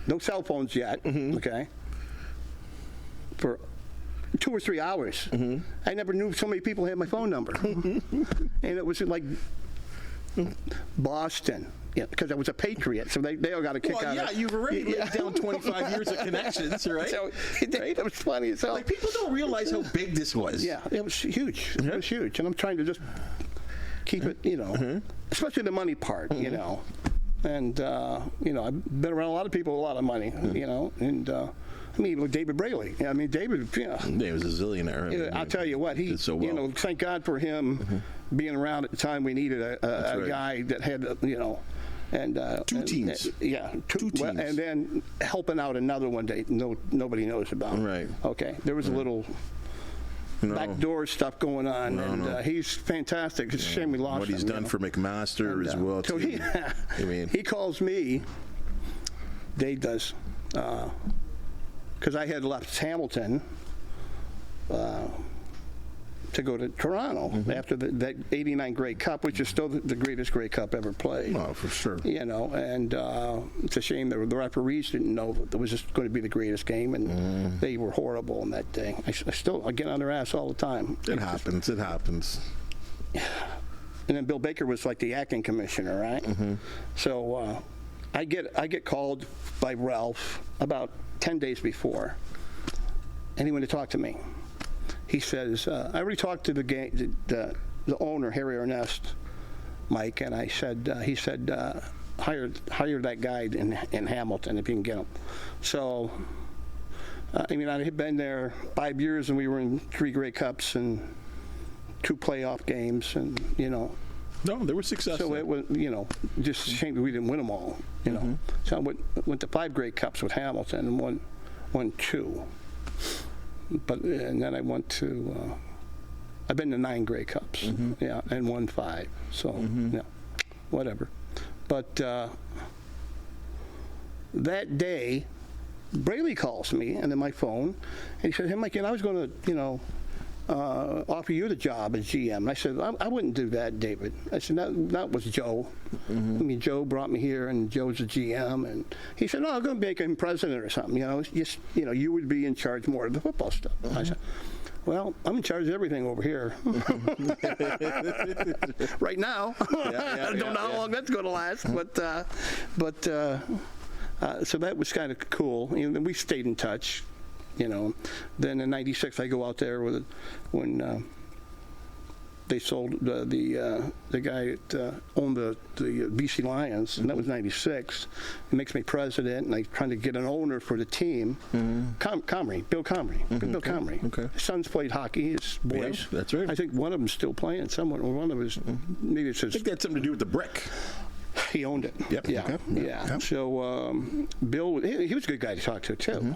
No cell phones yet, okay, for 2 or 3 hours. I never knew so many people had my phone number. And it was like Boston. Yeah, because I was a Patriot, so they all got a kick out of it. Yeah, you've already laid down 25 years of connections, right? So it was funny as hell. Like, people don't realize how big this was. Yeah, it was huge. It was huge, and I'm trying to just keep it, you know, especially the money part, you know. And, you know, I've been around a lot of people with a lot of money, you know, and I mean, with David Braley. I mean, David, yeah. He was a zillionaire. I'll tell you what, he did so well. You know, thank God for him being around at the time we needed a guy that had, you know, and two teams. Two teams. And then helping out another one day nobody knows about. Right. Okay. There was a little backdoor stuff going on, he's fantastic. It's a shame we lost him. What he's done for McMaster as well. So he calls me. Dave does, because I had left Hamilton to go to Toronto after that '89 Grey Cup, which is still the greatest Grey Cup ever played. Oh, for sure. You know, and it's a shame that the referees didn't know that it was just going to be the greatest game, and they were horrible in that day. I get on their ass all the time. It happens. And then Bill Baker was like the acting commissioner, right? So I get called by Ralph about 10 days before, and he wanted to talk to me. He says, I already talked to the owner, Harry Ernest, Mike, and I said, he said, hire that guy in Hamilton if you can get him. So, I mean, I had been there 5 years, and we were in 3 Grey Cups and 2 playoff games, and, you know. No, there was success. So it was, you know, just a shame that we didn't win them all, you know. So I went to 5 Grey Cups with Hamilton and won 2. And then I went to, I've been to 9 Grey Cups, and won 5. So, yeah, whatever. But that day, Braley calls me, and then my phone, and he said, hey, Mike, I was going to, you know, offer you the job as GM. And I said, I wouldn't do that, David. I said, that was Joe. I mean, Joe brought me here, and Joe's the GM. And he said, no, I'm going to make him president or something. You know, just, you know, you would be in charge more of the football stuff. I said, well, I'm in charge of everything over here. Right now. I don't know how long that's going to last, but so that was kind of cool. You know, we stayed in touch. You know, then in '96 I go out there when they sold the guy that owned the BC Lions, and that was '96. It makes me president, and I'm trying to get an owner for the team. Comrie, Bill Comrie. Bill Comrie. Okay. His sons played hockey. His boys. Yeah, that's right. I think one of them's still playing. Someone, or one of his, maybe it's his. I think that had something to do with the brick. He owned it. Yep. Yeah. Okay. Yeah. Yep. So Bill, he was a good guy to talk to too.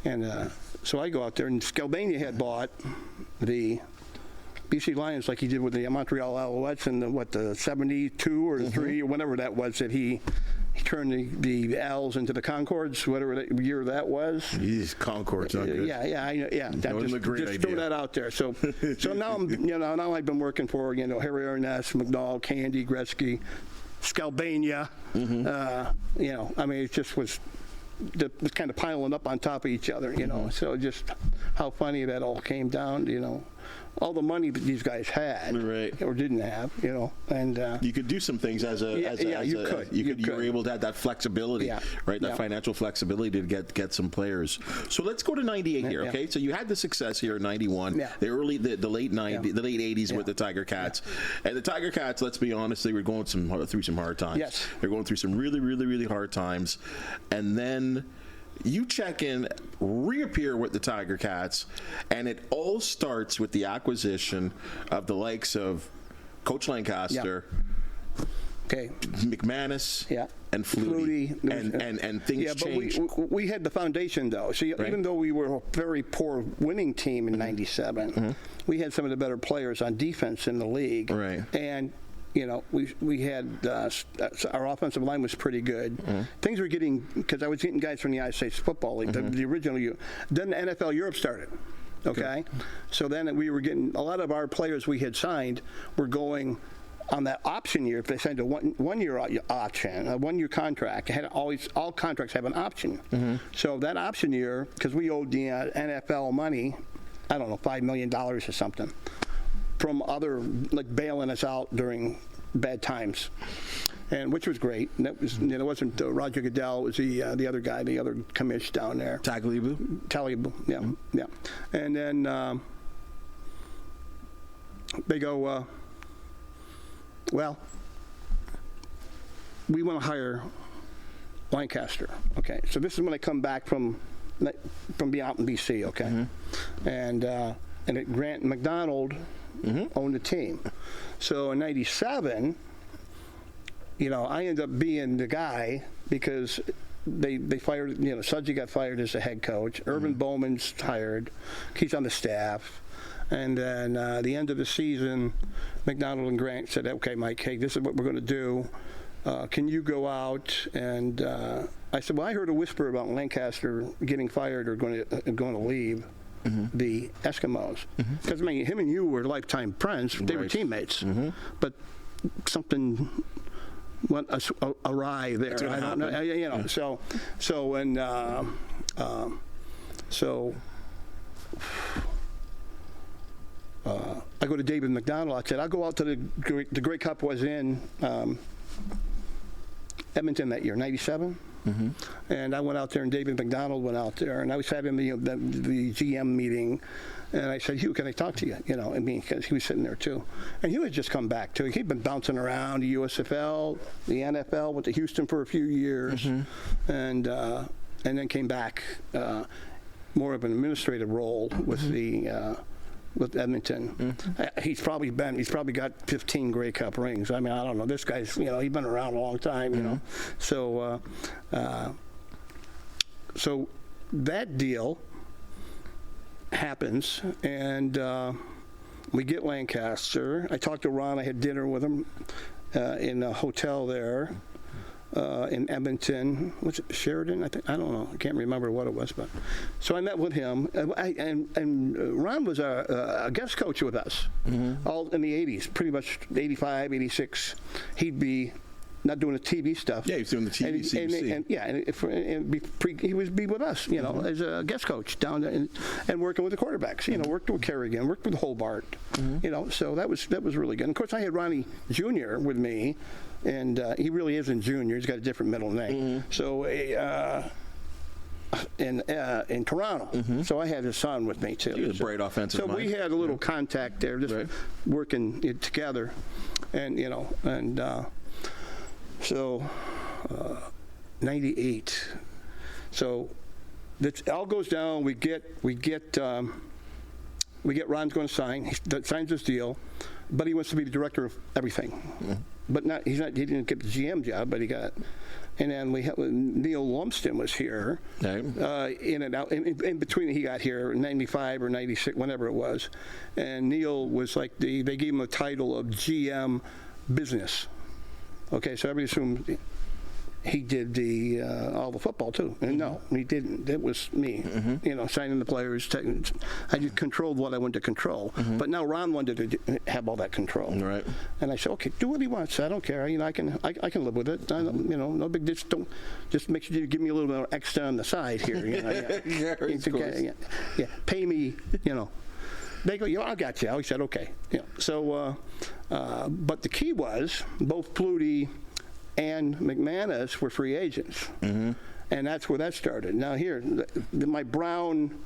And so I go out there, and Skelbania had bought the BC Lions like he did with the Montreal Alouettes in the 72 or 3 or whatever that was that he turned the L's into the Concords, whatever year that was. These Concords are good. Yeah. That was a great just idea. throw that out there. So now now I've been working for Harry Arness, McNall, Candy, Gretzky, Skelbania. I mean, it just was kind of piling up on top of each other. So just how funny that all came down. All the money that these guys had or didn't have, and you could do some things you were able to have that flexibility, right? That financial flexibility to get some players. So let's go to 98 here, okay? So you had the success here in 91, the late 90s, the late 80s with the Tiger Cats, and the Tiger Cats. Let's be honest, they were going through some hard times. Yes, they're going through some really, really, really hard times, and then you check in, reappear with the Tiger Cats, and it all starts with the acquisition of the likes of Coach Lancaster, McManus, and Flutie, and things changed. But we had the foundation, though. So even though we were a very poor winning team in '97, we had some of the better players on defense in the league, and we had our offensive line was pretty good. Things were getting, because I was getting guys from the United States Football League, the original. Then the NFL Europe started. Okay, so then we were getting a lot of our players we had signed were going on that option year. If they signed a one-year option, a one-year contract, all contracts have an option. So that option year, because we owed the NFL money, I don't know, $5 million or something, from other, like bailing us out during bad times, and which was great. And that was, it wasn't Roger Goodell, it was the other guy, the other commish down there. Talibu, yeah. And then they go, well, we want to hire Lancaster. Okay, so this is when I come back from being out in BC. Okay, and Grant McDonald owned the team. So in '97, I ended up being the guy because they fired, Sudgy got fired as the head coach. Urban Bowman's hired. He's on the staff. And then the end of the season, McDonald and Grant said, okay, Mike, hey, this is what we're going to do. Can you go out? And I said, well, I heard a whisper about Lancaster getting fired or going to leave the Eskimos. Because, I mean, him and you were lifetime friends. They were teammates. But something went awry there. I don't know. I go to David McDonald. I said, I'll go out to the Grey Cup was in Edmonton that year, '97. And I went out there, and David McDonald went out there, and I was having the GM meeting, and I said, Hugh, can I talk to you? Because he was sitting there too. And Hugh had just come back too. He'd been bouncing around the USFL, the NFL, went to Houston for a few years, and then came back more of an administrative role with with Edmonton. He's probably got 15 Grey Cup rings. I mean, I don't know. This guy's, he's been around a long time, So, so that deal happens, and we get Lancaster. I talked to Ron. I had dinner with him in a hotel there. In Edmonton, was it Sheridan? I don't know. I can't remember what it was, but so I met with him, and Ron was a guest coach with us, all in the '80s, pretty much '85, '86. He'd be not doing the TV stuff. Yeah, he was doing the TV, he would be with us, as a guest coach down there and working with the quarterbacks. Worked with Kerrigan, worked with Hobart. So that was really good. And of course, I had Ronnie Jr. with me. And he really isn't Junior. He's got a different middle name. So in Toronto. So I had his son with me too. He was a bright offensive mind. So we had a little contact there, just working together, and so '98. So that all goes down. We get Ron's going to sign. He signs his deal, but he wants to be the director of everything. but he didn't get the GM job, but he got. And then Neil Lumsden was here, in and out. In between, he got here in '95 or '96, whenever it was. And Neil was like they gave him a title of GM Business. Okay, so everybody assumed he did all the football too. And no, he didn't. It was me. Signing the players. I just controlled what I wanted to control. But now Ron wanted to have all that control. Right. And I said, okay, do what he wants. I don't care. I can live with it. No big deal. Just make sure you give me a little bit of extra on the side here. Pay me. They go, I got you. I said, okay. But the key was both Flutie and McManus were free agents. And that's where that started. Now here, my Brown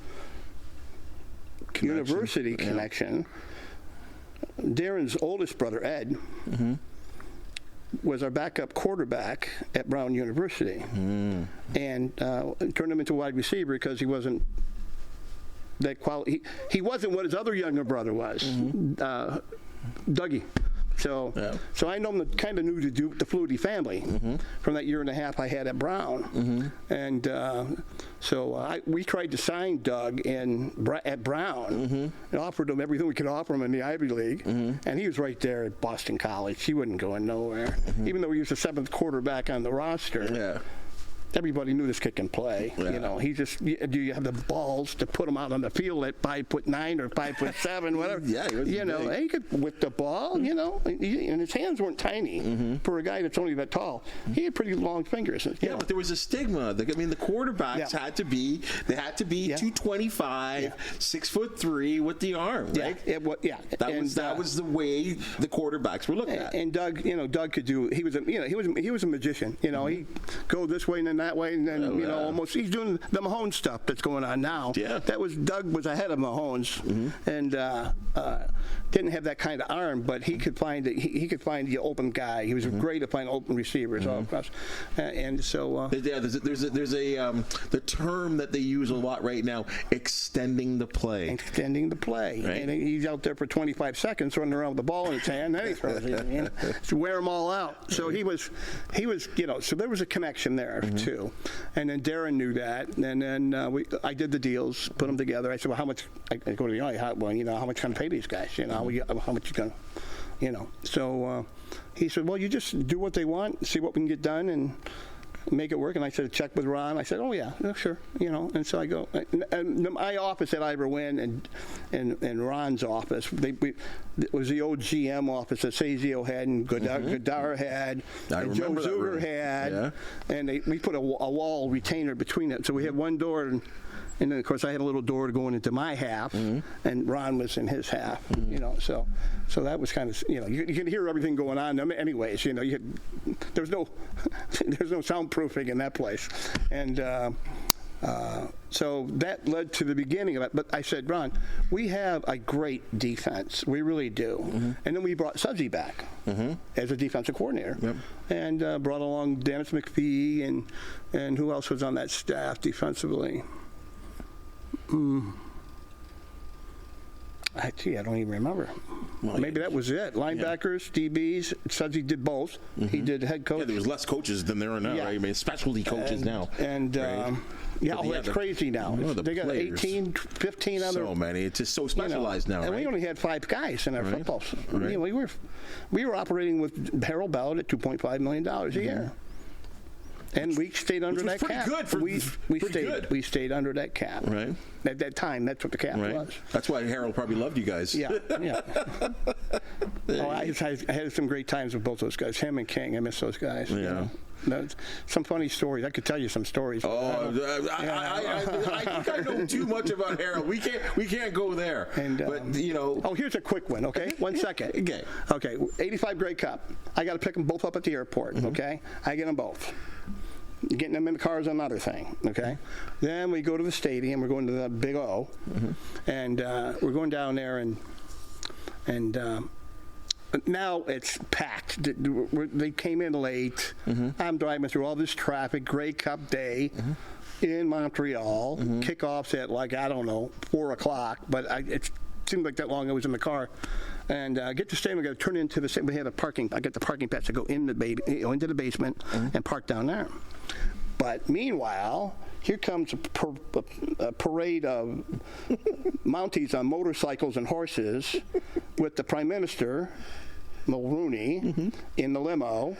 University connection, Darren's oldest brother, Ed, was our backup quarterback at Brown University. And turned him into a wide receiver because he wasn't that quality. He wasn't what his other younger brother was, Dougie. So I kind of knew the Flutie family from that year and a half I had at Brown. And we tried to sign Doug at Brown and offered him everything we could offer him in the Ivy League. And he was right there at Boston College. He wasn't going nowhere. Even though he was the 7th quarterback on the roster. Everybody knew this kid can play. He just, do you have the balls to put him out on the field at 5'9" or 5'7", whatever? He could whip the ball. And his hands weren't tiny for a guy that's only that tall. He had pretty long fingers. But there was a stigma. The quarterbacks had to be 225, 6'3" with the arm, right? That was the way the quarterbacks were looked at. And Doug, Doug could do. He was a magician. He'd go this way and then that way, and then almost he's doing the Mahomes stuff that's going on now. Doug was ahead of Mahomes, and didn't have that kind of arm, but he could find the open guy. He was great at finding open receivers all across, and so there's the term that they use a lot right now: extending the play. Right. And he's out there for 25 seconds running around with the ball in his hand, and then he throws it. To wear them all out. So he was, so there was a connection there too. And then Darren knew that, and then I did the deals, put them together. I said, well, how much? I go to how much can I pay these guys? How much you gonna, So he said, well, you just do what they want, see what we can get done, and make it work. And I said, check with Ron. I said, oh yeah, sure, And so I go, and my office at Ivor Wynn and Ron's office, it was the old GM office that Sazio had and Godar had, and Joe Zuger had, and we put a wall retainer between it. So we had one door, and then of course I had a little door going into my half, and Ron was in his half. So that was kind of, you can hear everything going on. Anyways, there's no soundproofing in that place, and so that led to the beginning of it. But I said, Ron, we have a great defense, we really do. And then we brought Sudsy back as a defensive coordinator, and brought along Dennis McPhee and who else was on that staff defensively. I don't even remember. Maybe that was it. Linebackers, DBs. Sudsy did both. He did head coach. Yeah, there was less coaches than there are now, right? I mean, specialty coaches now. And right? That's crazy now. They got players. 18, 15 other. So many. It's just so specialized now, and right? we only had 5 guys in our football. Right. We were operating with Harold Ballard at $2.5 million a year. And we stayed under that cap. We stayed under that cap. Right. At that time, that's what the cap was. That's why Harold probably loved you guys. Yeah. I had some great times with both those guys. Him and King. I miss those guys. Yeah. Some funny stories. I could tell you some stories. I think I know too much about Harold. We can't go there. But here's a quick one. Okay, 1 second. Okay. 85 Grey Gup. I got to pick them both up at the airport. Okay, I get them both. Getting them in the car is another thing, okay? Then we go to the stadium. We're going to the Big O, and we're going down there, and now it's packed. They came in late. I'm driving through all this traffic. Grey Gup day in Montreal. Kickoffs at 4 o'clock, but it's seemed like that long. I was in the car. And get to stadium, I got to turn into the same. We had a parking. I got the parking pass to go in into the basement and park down there. But meanwhile, here comes a parade of Mounties on motorcycles and horses with the Prime Minister, Mulrooney, in the limo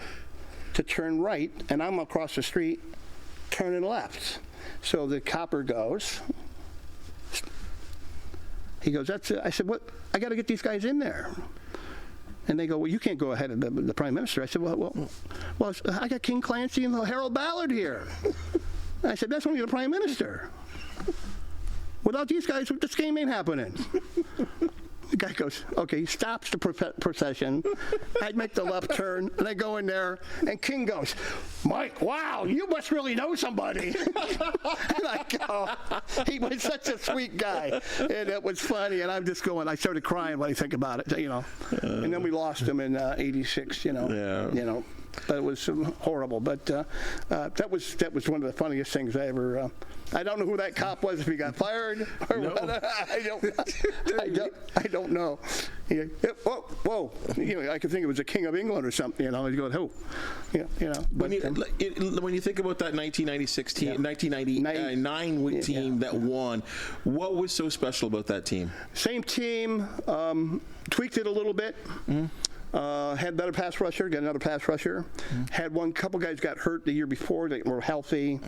to turn right, and I'm across the street turning left. So the copper goes. He goes, that's it. I said, what? I got to get these guys in there. And they go, well, you can't go ahead of the Prime Minister. I said, well, I got King Clancy and Harold Ballard here. I said, that's only the Prime Minister. Without these guys, this game ain't happening. The guy goes, okay, stops the procession. I'd make the left turn, and I go in there, and King goes, Mike, wow, you must really know somebody. And I go, he was such a sweet guy, and it was funny, and I'm just going, I started crying when I think about it, and then we lost him in '86, but it was horrible. But that was one of the funniest things I ever. I don't know who that cop was, if he got fired or what. I don't know. Whoa! I could think it was a King of England or something. He's going, who? When you think about that 1996 team, 1999 team that won, what was so special about that team? Same team, tweaked it a little bit. Had better pass rusher, got another pass rusher. Had couple guys got hurt the year before that were healthy.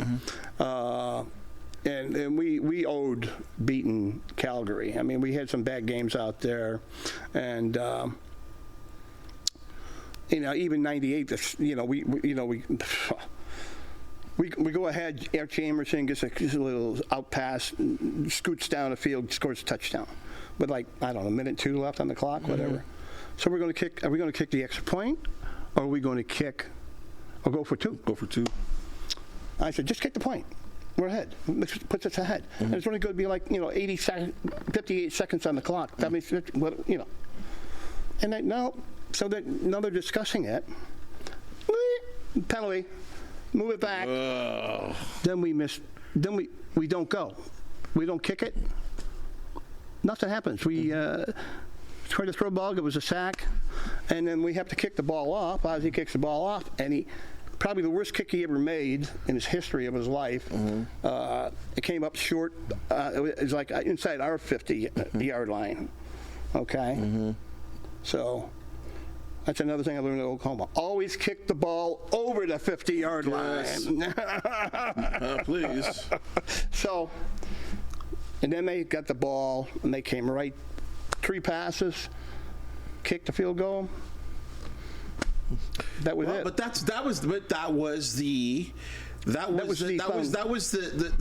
And we owed beating Calgary. I mean, we had some bad games out there, and even '98. We go ahead. Eric Jamerson gets a little out pass, scoots down the field, scores a touchdown, with a minute 2 left on the clock, whatever. So we're going to kick. Are we going to kick the extra point, or are we going to kick, or go for 2? Go for 2. I said, just kick the point. We're ahead. Puts us ahead. And it's only going to be 58 seconds on the clock. That means, And now they're discussing it. Penalty. Move it back. Then we miss. Then we don't go. We don't kick it. Nothing happens. We try to throw a ball. It was a sack, and then we have to kick the ball off. Ozzie kicks the ball off, and he. Probably the worst kick he ever made in his history of his life. It came up short. It was inside our 50-yard line. Okay? So that's another thing I learned at Oklahoma. Always kick the ball over the 50-yard line. Please. So, and then they got the ball, and they came right 3 passes, kicked the field goal. That was it. But that was the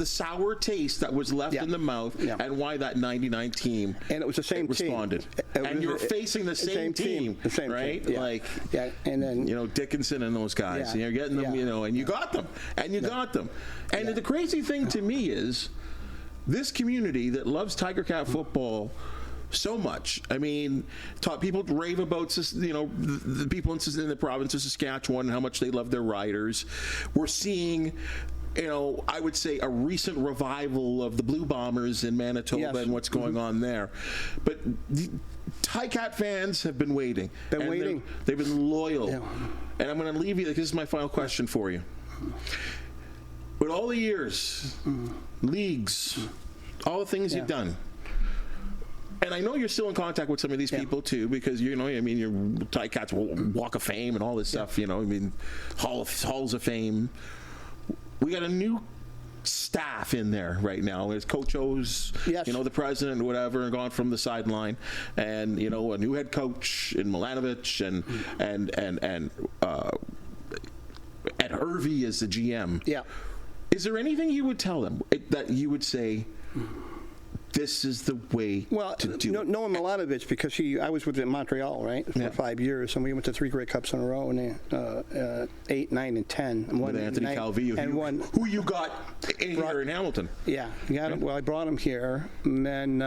sour taste that was left in the mouth, and why that '99 team and it was the same responded. Team. And you're facing the same team, right? Team. And then Dickinson and those guys. And you're getting them, and you got them, got them. And the crazy thing to me is this community that loves Tiger Cat football so much. I mean, people rave about the people in the province of Saskatchewan and how much they love their riders. We're seeing, I would say a recent revival of the Blue Bombers in Manitoba and what's going on there. But the Ticat fans have been waiting. They've been loyal. Yeah. And I'm going to leave you. This is my final question for you. With all the years, leagues, all the things you've done. And I know you're still in contact with some of these people too, because you're Ticats Walk of Fame and all this stuff. Halls of Fame. We got a new staff in there right now. There's Coach O's, the president or whatever, and gone from the sideline, and a new head coach in Milanovich, and Ed Hervey is the GM. Yeah. Is there anything you would tell them that you would say? This is the way to do it. Knowing Milanovich, because I was with him in Montreal, right, for 5 years, and we went to 3 Grey Cups in a row, and 8, 9, and 10. And with Anthony Calvillo, who you got here in Hamilton. Yeah, well, I brought him here, and then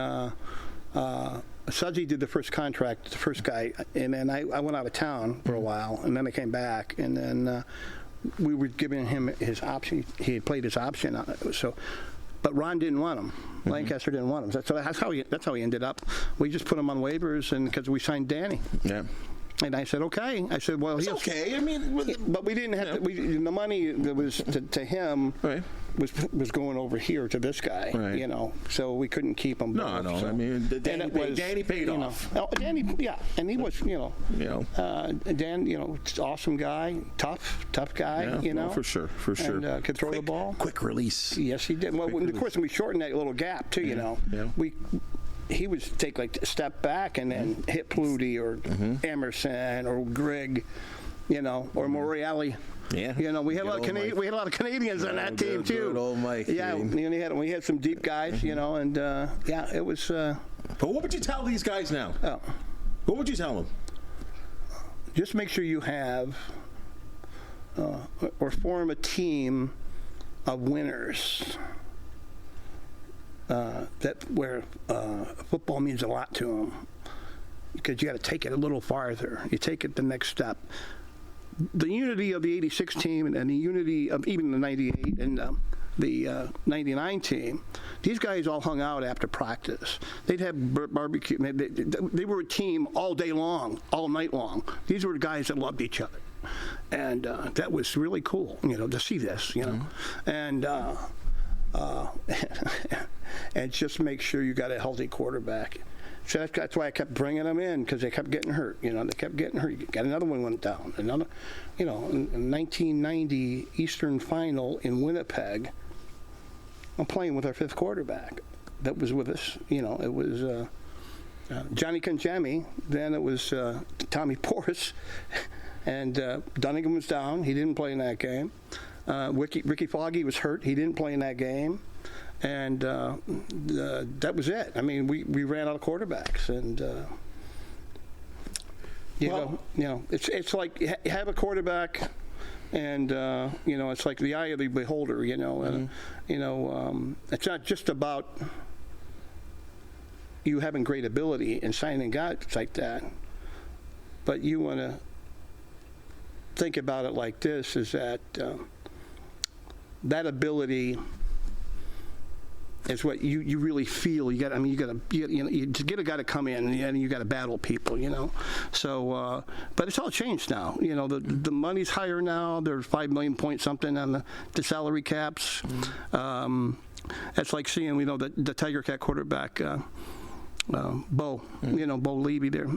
Sudsy did the first contract, the first guy, and then I went out of town for a while, and then I came back, and then we were giving him his option. He had played his option on it, so. but Ron didn't want him. Lancaster didn't want him. So that's how he ended up. We just put him on waivers, and because we signed Danny. Yeah. And I said, okay. I said, well, it's okay. I mean, but we didn't have the money that was to him was going over here to this guy, so we couldn't keep him. No. I mean, Danny paid off. Danny, and he was, Dan, awesome guy, tough guy, for sure, and could throw the ball. Quick release. Yes, he did. Well, of course, we shortened that little gap too. He would take a step back and then hit Pluty or Emerson or Grigg, or Morreale. Yeah. We had a lot of Canadians on that team too. Good old Mike. Yeah, we had some deep guys, and it was. But what would you tell these guys now? Oh. What would you tell them? Just make sure you have or form a team of winners. Where football means a lot to them, because you got to take it a little farther. You take it the next step. The unity of the '86 team and the unity of even the '98 and the '99 team. These guys all hung out after practice. They'd have barbecue. They were a team all day long, all night long. These were guys that loved each other, and that was really cool. To see this. And. And just make sure you got a healthy quarterback. So that's why I kept bringing them in, because they kept getting hurt. They kept getting hurt. You got another one went down. Another, in 1990 Eastern Final in Winnipeg, I'm playing with our fifth quarterback that was with us. It was Johnny Conjemi. Then it was Tommy Porras, and Dunnigan was down. He didn't play in that game. Ricky Foggy was hurt. He didn't play in that game. And that was it. I mean, we ran out of quarterbacks, and it's like you have a quarterback, and it's like the eye of the beholder. It's not just about you having great ability and signing guys like that, but you want to think about it like this: is that that ability is what you really feel. You get a guy to come in, and you got to battle people, So, but it's all changed now. The money's higher now. There's $5 million point something on the salary caps. It's like seeing, the Tiger Cat quarterback, Bo, Bo Levy there,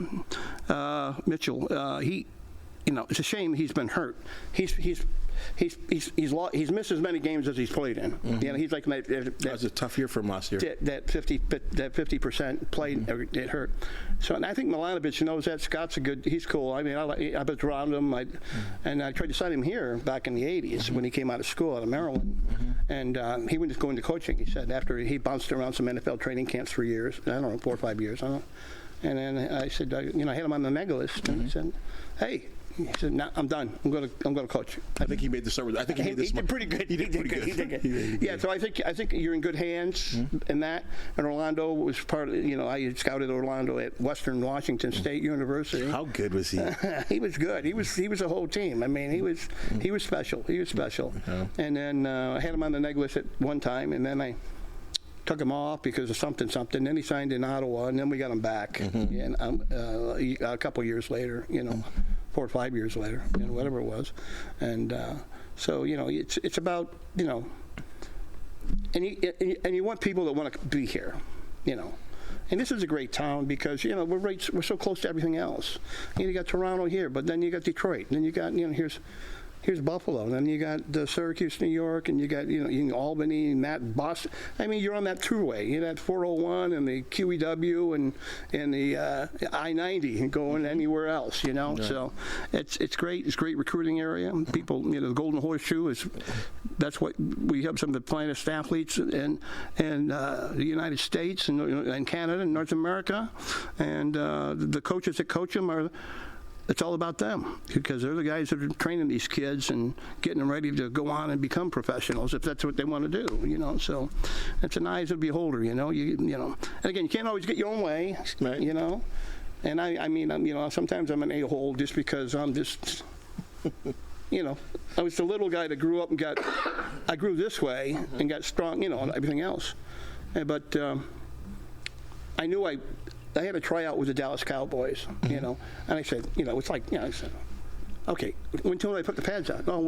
Mitchell. It's a shame he's been hurt. He's missed as many games as he's played in. He's like that was a tough year for him last year. That 50% played, it hurt. So, and I think Milanovic knows that. Scott's he's cool. I mean, I was around him, and I tried to sign him here back in the '80s when he came out of school out of Maryland, and he went to go into coaching. He said after he bounced around some NFL training camps for years. I don't know, 4 or 5 years. I don't know. And then I said, I had him on the mega list, and he said, hey. He said, "No, I'm done. I'm going to coach." I think he made the start. I think he did pretty good. He did pretty good. Yeah, so I think you're in good hands in that. And Orlando was part of. I scouted Orlando at Western Washington State University. How good was he? He was good. He was a whole team. I mean, he was special. He was special. And then I had him on the neg list at one time, and then I took him off because of something. Then he signed in Ottawa, and then we got him back. And a couple years later, 4 or 5 years later, whatever it was, and so it's about and you want people that want to be here, and this is a great town because we're so close to everything else. You got Toronto here, but then you got Detroit, and then you got here's Buffalo, and then you got Syracuse, New York, and you got Albany, Boston. I mean, you're on that throughway. You got 401 and the QEW and the I-90 and going anywhere else. Yeah. So it's great. It's a great recruiting area. People, the Golden Horseshoe that's what we have, some of the finest athletes in the United States and Canada and North America, and the coaches that coach them it's all about them because they're the guys that are training these kids and getting them ready to go on and become professionals if that's what they want to do, So it's an eye of the beholder, And again, you can't always get your own way, right. And I mean, sometimes I'm an a-hole just because I'm just I was the little guy that grew up and I grew this way and got strong, and everything else. But I knew I had a tryout with the Dallas Cowboys, and I said, it's like, I said, okay, until I put the pads on. No,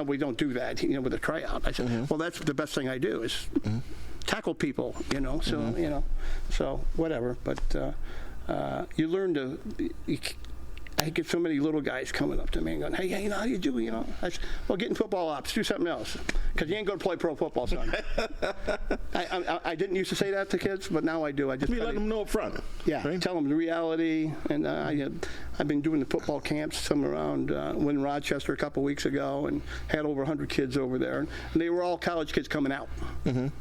we don't do that, with a tryout. I said, well, that's the best thing I do is tackle people, so whatever. But you learn to. I get so many little guys coming up to me and going, hey, how do you do? I said, well, get in football ops, do something else, because you ain't going to play pro football, son. I didn't used to say that to kids, but now I do. I just let them know up front. Yeah, right? Tell them the reality. And I've been doing the football camps, some around in Rochester a couple weeks ago, and had over 100 kids over there. And they were all college kids coming out,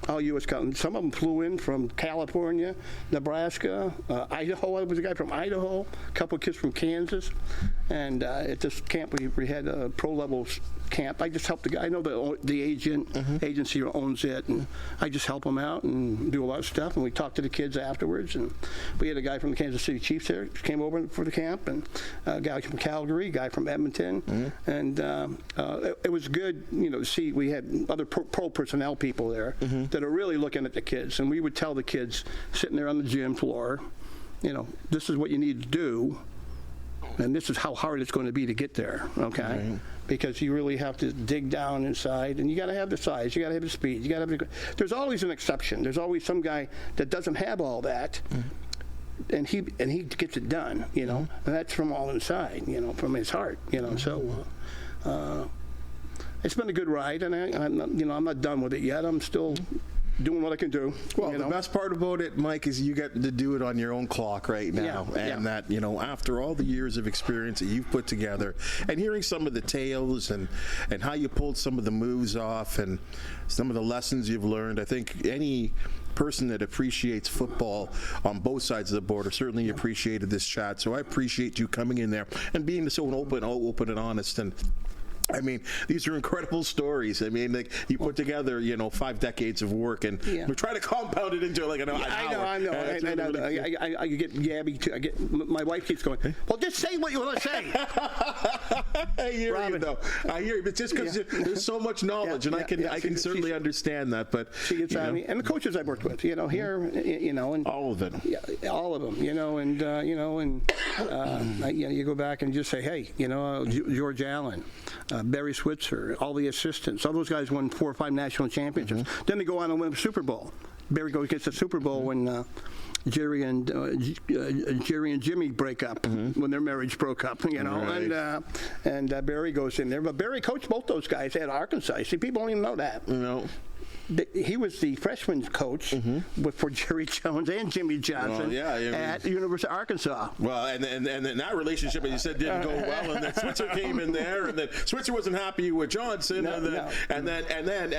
all U.S. college. Some of them flew in from California, Nebraska, Idaho. I was a guy from Idaho, a couple of kids from Kansas. And at this camp, we had a pro-level camp. I just helped the guy. I know the agency owns it, and I just help them out and do a lot of stuff. And we talked to the kids afterwards. And we had a guy from the Kansas City Chiefs there came over for the camp, and a guy from Calgary, a guy from Edmonton. And it was good, to see we had other pro personnel people there that are really looking at the kids. And we would tell the kids sitting there on the gym floor, this is what you need to do. And this is how hard it's going to be to get there, okay? Right. Because you really have to dig down inside, and you got to have the size, you got to have the speed, you got to have there's always an exception. There's always some guy that doesn't have all that, and he gets it done, and that's from all inside, from his heart, So it's been a good ride, and I'm not done with it yet. I'm still doing what I can do. Well, the best part about it, Mike, is you get to do it on your own clock right now. And that, after all the years of experience that you've put together and hearing some of the tales and how you pulled some of the moves off and some of the lessons you've learned, I think any person that appreciates football on both sides of the border certainly appreciated this chat. So I appreciate you coming in there and being so open and honest. And I mean, these are incredible stories. I mean, like you put together, 5 decades of work, and we try to compound it into like an hour. I know. I get Gabby too. My wife keeps going, well, just say what you want to say. I hear Robin. you, though. I hear you, but just because there's so much knowledge, and I can certainly understand that. But she gets on me, and the coaches I've worked with, here, and all of it. Yeah, all of them, you go back and just say, hey, George Allen. Barry Switzer, all the assistants, all those guys won 4 or 5 national championships. Then they go on and win a Super Bowl. Barry gets the Super Bowl when Jerry and Jimmy break up, when their marriage broke up, right. and Barry goes in there. But Barry coached both those guys at Arkansas. See, people don't even know that. He was the freshman coach for Jerry Jones and Jimmy Johnson at the University of Arkansas. Well, and that relationship, as you said, didn't go well, and then Switzer came in there, and then Switzer wasn't happy with Johnson, and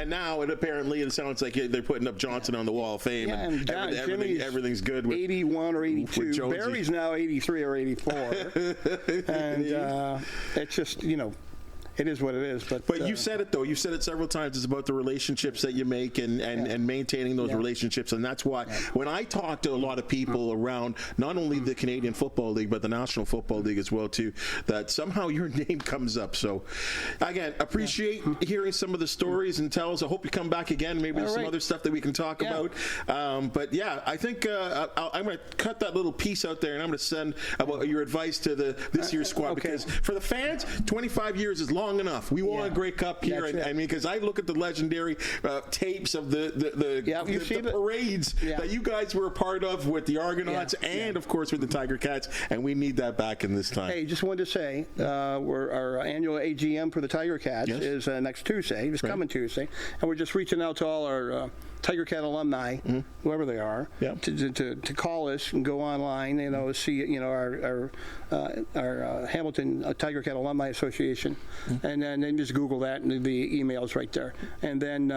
now it sounds like they're putting up Johnson on the Wall of Fame, and everything's good with 81 or 82. Barry's now 83 or 84, and it's just it is what it is. But you said it, though. You said it several times. It's about the relationships that you make and maintaining those relationships. And that's why when I talk to a lot of people around not only the Canadian Football League, but the National Football League as well, too, that somehow your name comes up. So, again, appreciate hearing some of the stories and tells. I hope you come back again. Maybe there's some other stuff that we can talk about. But, I think I'm going to cut that little piece out there, and I'm going to send about your advice to this year's squad. Because for the fans, 25 years is long enough. We want a Grey Cup here, and I mean, because I look at the legendary tapes of the parades that you guys were a part of with the Argonauts and, of course, with the Tiger Cats, and we need that back in this time. Hey, just wanted to say, our annual AGM for the Tiger Cats is next Tuesday. It's coming Tuesday, and we're just reaching out to all our Tiger Cat alumni, whoever they are, to call us and go online, see, our Hamilton Tiger Cat Alumni Association, and then just Google that, and the email's right there. And then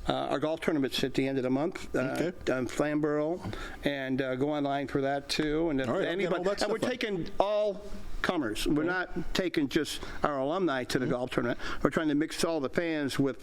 our golf tournament's at the end of the month on Flamborough, and go online for that too. And if anybody, and we're taking all comers. We're not taking just our alumni to the golf tournament. We're trying to mix all the fans with,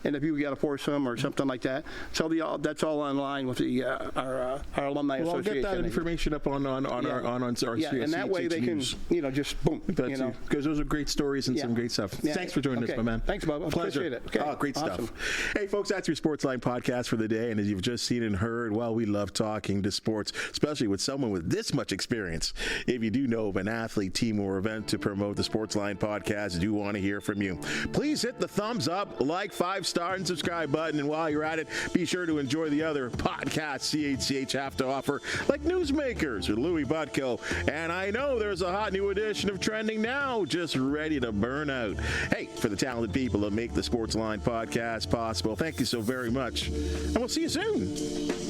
and if you got a foursome or something like that. So that's all online with the our alumni association. I'll get that information up on our and that way they news. can just boom, because those are great stories and some great stuff. Thanks for joining us, my man. Thanks, Bob. Pleasure. Appreciate it. Okay. Oh, great Awesome. stuff. Hey, folks, that's your Sportsline podcast for the day. And as you've just seen and heard, well, we love talking to sports, especially with someone with this much experience. If you do know of an athlete, team, or event to promote the Sportsline podcast, do want to hear from you. Please hit the thumbs up, like, 5-star, and subscribe button. And while you're at it, be sure to enjoy the other podcasts CHCH have to offer, like Newsmakers with Louis Butko. And I know there's a hot new edition of Trending Now, just ready to burn out. Hey, for the talented people that make the Sportsline podcast possible, thank you so very much. And we'll see you soon.